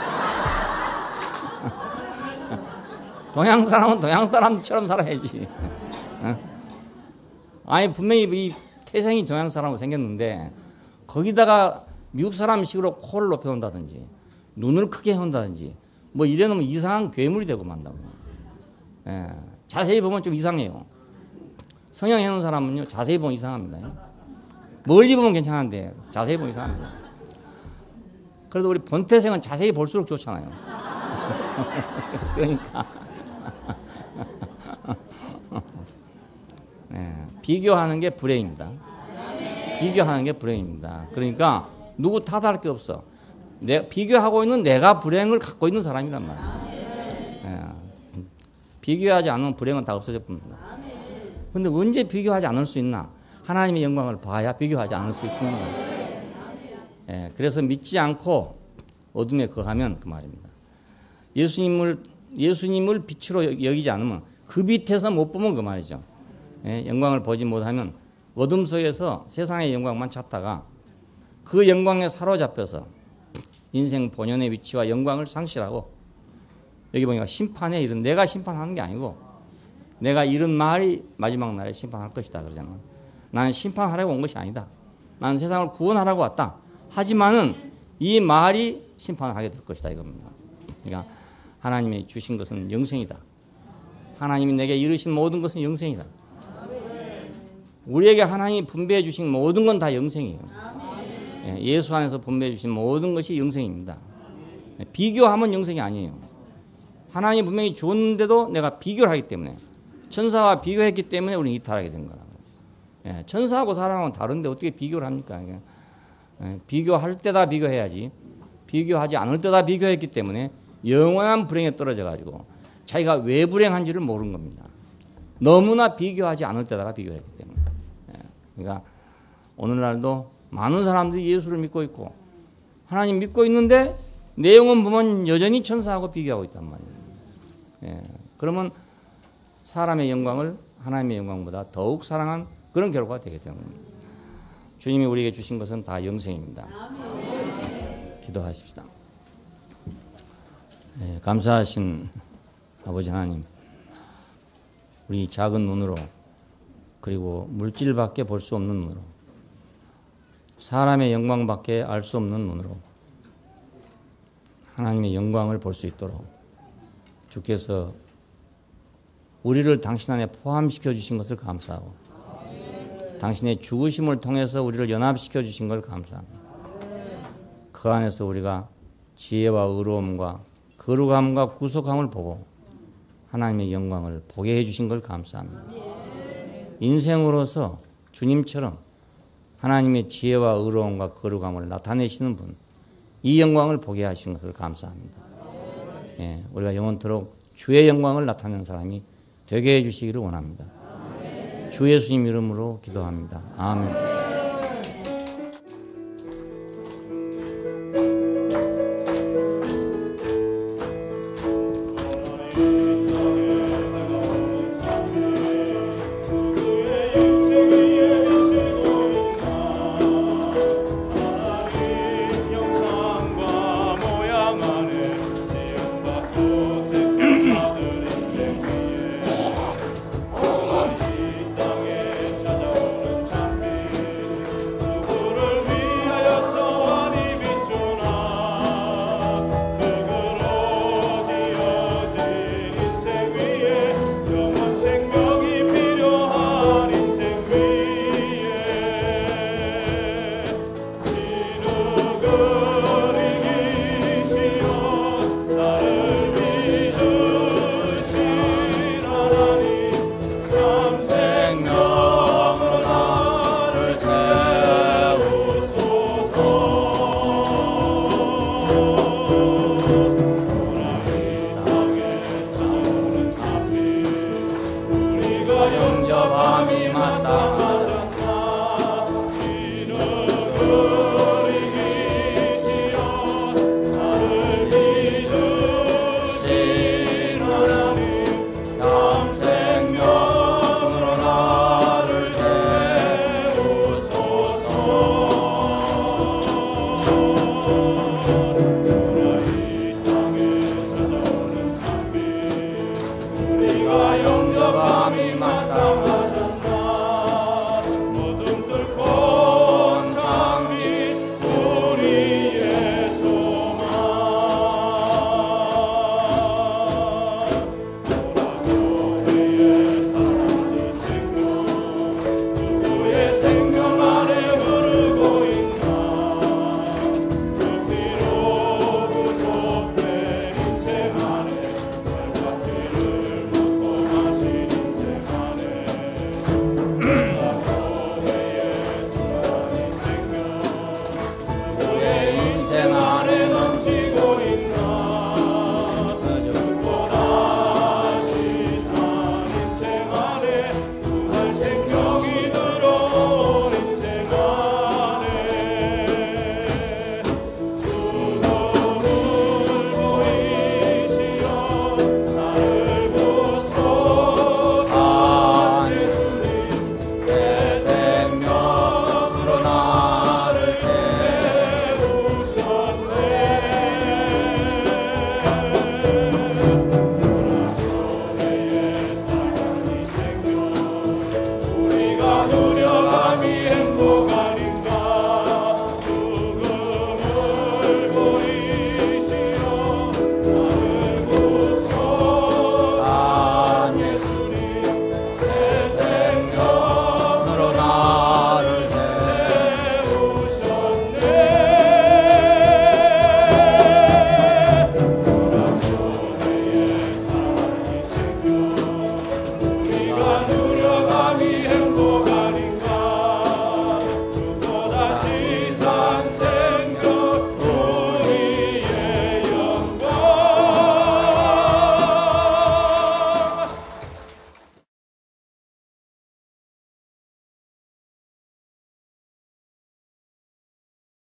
동양 사람은 동양 사람처럼 살아야지. 아니 분명히 이 태생이 동양 사람으로 생겼는데 거기다가 미국 사람식으로 코를 높여온다든지 눈을 크게 해온다든지 뭐 이래놓으면 이상한 괴물이 되고 만다고. 예, 자세히 보면 좀 이상해요. 성형해놓은 사람은요 자세히 보면 이상합니다. 멀리 보면 괜찮은데 자세히 보면 이상합니다. 그래도 우리 본태생은 자세히 볼수록 좋잖아요. 그러니까 네, 비교하는 게 불행입니다. 비교하는 게 불행입니다. 그러니까 누구 탓할 게 없어. 비교하고 있는 내가 불행을 갖고 있는 사람이란 말이에요. 네, 비교하지 않으면 불행은 다 없어져 봅니다. 근데 언제 비교하지 않을 수 있나? 하나님의 영광을 봐야 비교하지 않을 수 있는 거예요. 네, 그래서 믿지 않고 어둠에 거하면 그 말입니다. 예수님을 빛으로 여기지 않으면 그 빛에서 못 보면 그 말이죠. 예, 영광을 보지 못하면 어둠 속에서 세상의 영광만 찾다가 그 영광에 사로잡혀서 인생 본연의 위치와 영광을 상실하고 여기 보니까 심판에 이른 내가 심판하는 게 아니고 내가 이런 말이 마지막 날에 심판할 것이다 그러잖아. 나는 심판하려고 온 것이 아니다. 나는 세상을 구원하려고 왔다. 하지만은 이 말이 심판을 하게 될 것이다 이겁니다. 그러니까 하나님이 주신 것은 영생이다. 하나님이 내게 이루신 모든 것은 영생이다. 우리에게 하나님이 분배해 주신 모든 건 다 영생이에요. 예수 안에서 분배해 주신 모든 것이 영생입니다. 비교하면 영생이 아니에요. 하나님이 분명히 줬는데도 내가 비교를 하기 때문에 천사와 비교했기 때문에 우리는 이탈하게 된 거라고. 천사하고 사람하고는 다른데 어떻게 비교를 합니까? 비교할 때다 비교해야지. 비교하지 않을 때다 비교했기 때문에 영원한 불행에 떨어져 가지고 자기가 왜 불행한지를 모르는 겁니다. 너무나 비교하지 않을 때다가 비교했기 때문에. 그러니까 오늘날도 많은 사람들이 예수를 믿고 있고 하나님 믿고 있는데 내용은 보면 여전히 천사하고 비교하고 있단 말이에요. 그러면 사람의 영광을 하나님의 영광보다 더욱 사랑한 그런 결과가 되게 되는 겁니다. 주님이 우리에게 주신 것은 다 영생입니다. 기도하십시다. 감사하신 아버지 하나님, 우리 작은 눈으로 그리고 물질밖에 볼 수 없는 눈으로 사람의 영광밖에 알 수 없는 눈으로 하나님의 영광을 볼 수 있도록 주께서 우리를 당신 안에 포함시켜 주신 것을 감사하고 당신의 죽으심을 통해서 우리를 연합시켜 주신 걸 감사합니다. 그 안에서 우리가 지혜와 의로움과 거룩함과 구속함을 보고 하나님의 영광을 보게 해주신 걸 감사합니다. 인생으로서 주님처럼 하나님의 지혜와 의로움과 거룩함을 나타내시는 분, 이 영광을 보게 하신 것을 감사합니다. 우리가 영원토록 주의 영광을 나타내는 사람이 되게 해주시기를 원합니다. 주 예수님 이름으로 기도합니다. 아멘.